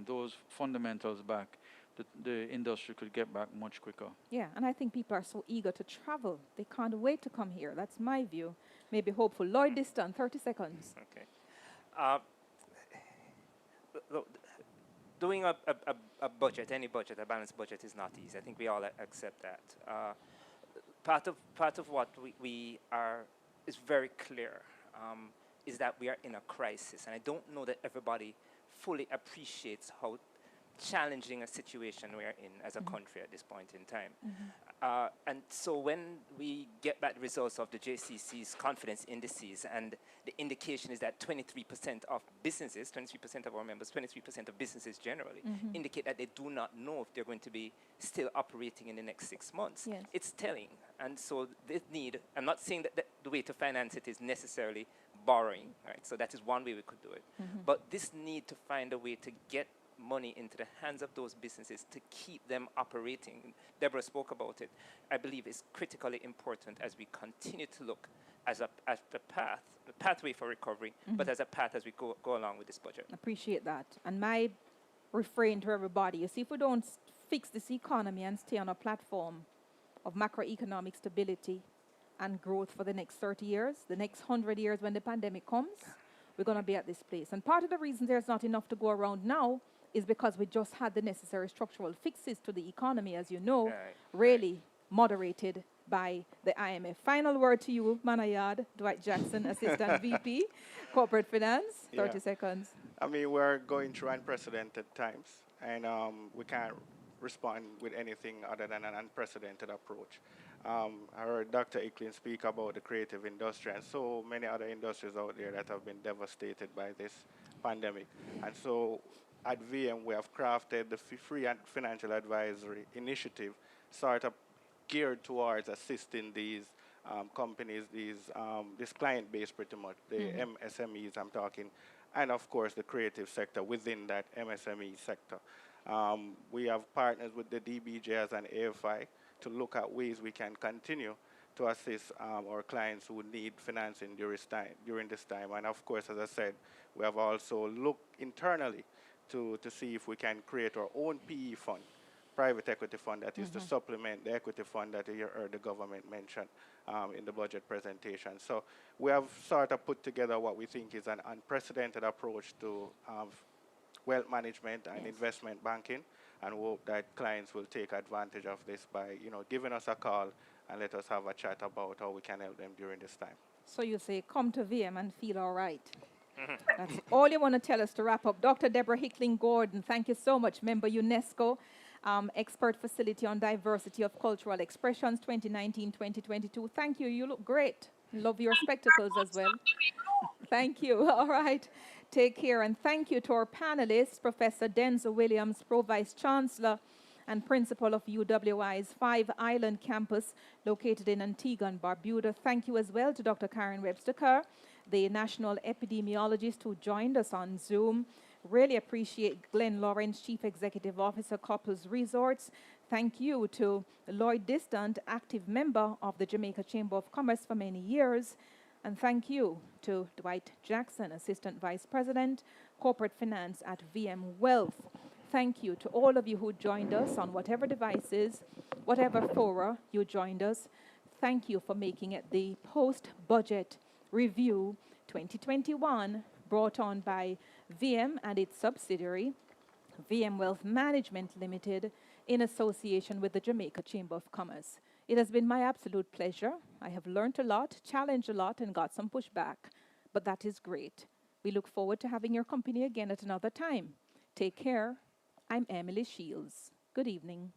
S5: those fundamentals back, the industry could get back much quicker.
S2: Yeah, and I think people are so eager to travel. They can't wait to come here. That's my view. Maybe hopeful. Lloyd Diston, 30 seconds.
S7: Okay. Look, doing a budget, any budget, a balanced budget is not easy. I think we all accept that. Part of what we are is very clear is that we are in a crisis, and I don't know that everybody fully appreciates how challenging a situation we are in as a country at this point in time. And so when we get back the results of the JCC's confidence indices, and the indication is that 23% of businesses, 23% of our members, 23% of businesses generally, indicate that they do not know if they're going to be still operating in the next 6 months.
S2: Yes.
S7: It's telling. And so this need, I'm not saying that the way to finance it is necessarily borrowing, right? So that is one way we could do it. But this need to find a way to get money into the hands of those businesses to keep them operating. Deborah spoke about it. I believe is critically important as we continue to look as the pathway for recovery, but as a path as we go along with this budget.
S2: Appreciate that. And my refrain to everybody is, if we don't fix this economy and stay on a platform of macroeconomic stability and growth for the next 30 years, the next 100 years when the pandemic comes, we're going to be at this place. And part of the reason there's not enough to go around now is because we just had the necessary structural fixes to the economy, as you know, really moderated by the IMF. Final word to you, Manayad, Dwight Jackson, Assistant VP, Corporate Finance, 30 seconds.
S6: I mean, we're going through unprecedented times, and we can't respond with anything other than an unprecedented approach. I heard Dr. Icklin speak about the creative industry and so many other industries out there that have been devastated by this pandemic. And so at VM, we have crafted the free and financial advisory initiative, sort of geared towards assisting these companies, this client base pretty much, the MSMEs I'm talking, and of course the creative sector within that MSME sector. We have partners with the DBJs and AFI to look at ways we can continue to assist our clients who need financing during this time. And of course, as I said, we have also looked internally to see if we can create our own PE fund, private equity fund, that is to supplement the equity fund that you heard the government mention in the budget presentation. So we have sort of put together what we think is an unprecedented approach to wealth management and investment banking, and hope that clients will take advantage of this by, giving us a call and let us have a chat about how we can help them during this time.
S2: So you say, come to VM and feel all right. That's all you want to tell us to wrap up. Dr. Deborah Hickling-Gordon, thank you so much. Member UNESCO, Expert Facility on Diversity of Cultural Expressions, 2019-2022. Thank you. You look great. Love your spectacles as well. Thank you. All right. Take care. And thank you to our panelists, Professor Denzel Williams, Pro Vice Chancellor and Principal of UWI's 5 Island campus located in Antigua and Barbuda. Thank you as well to Dr. Karen Webster-Kerr, the national epidemiologist who joined us on Zoom. Really appreciate Glenn Lawrence, Chief Executive Officer, Couples Resorts. Thank you to Lloyd Distant, active member of the Jamaica Chamber of Commerce for many years. And thank you to Dwight Jackson, Assistant Vice President, Corporate Finance at VM Wealth. Thank you to all of you who joined us on whatever devices, whatever fora you joined us. Thank you for making it the Post-Budget Review 2021, brought on by VM and its subsidiary, VM Wealth Management Limited, in association with the Jamaica Chamber of Commerce. It has been my absolute pleasure. I have learned a lot, challenged a lot, and got some pushback, but that is great. We look forward to having your company again at another time. Take care. I'm Emily Shields. Good evening.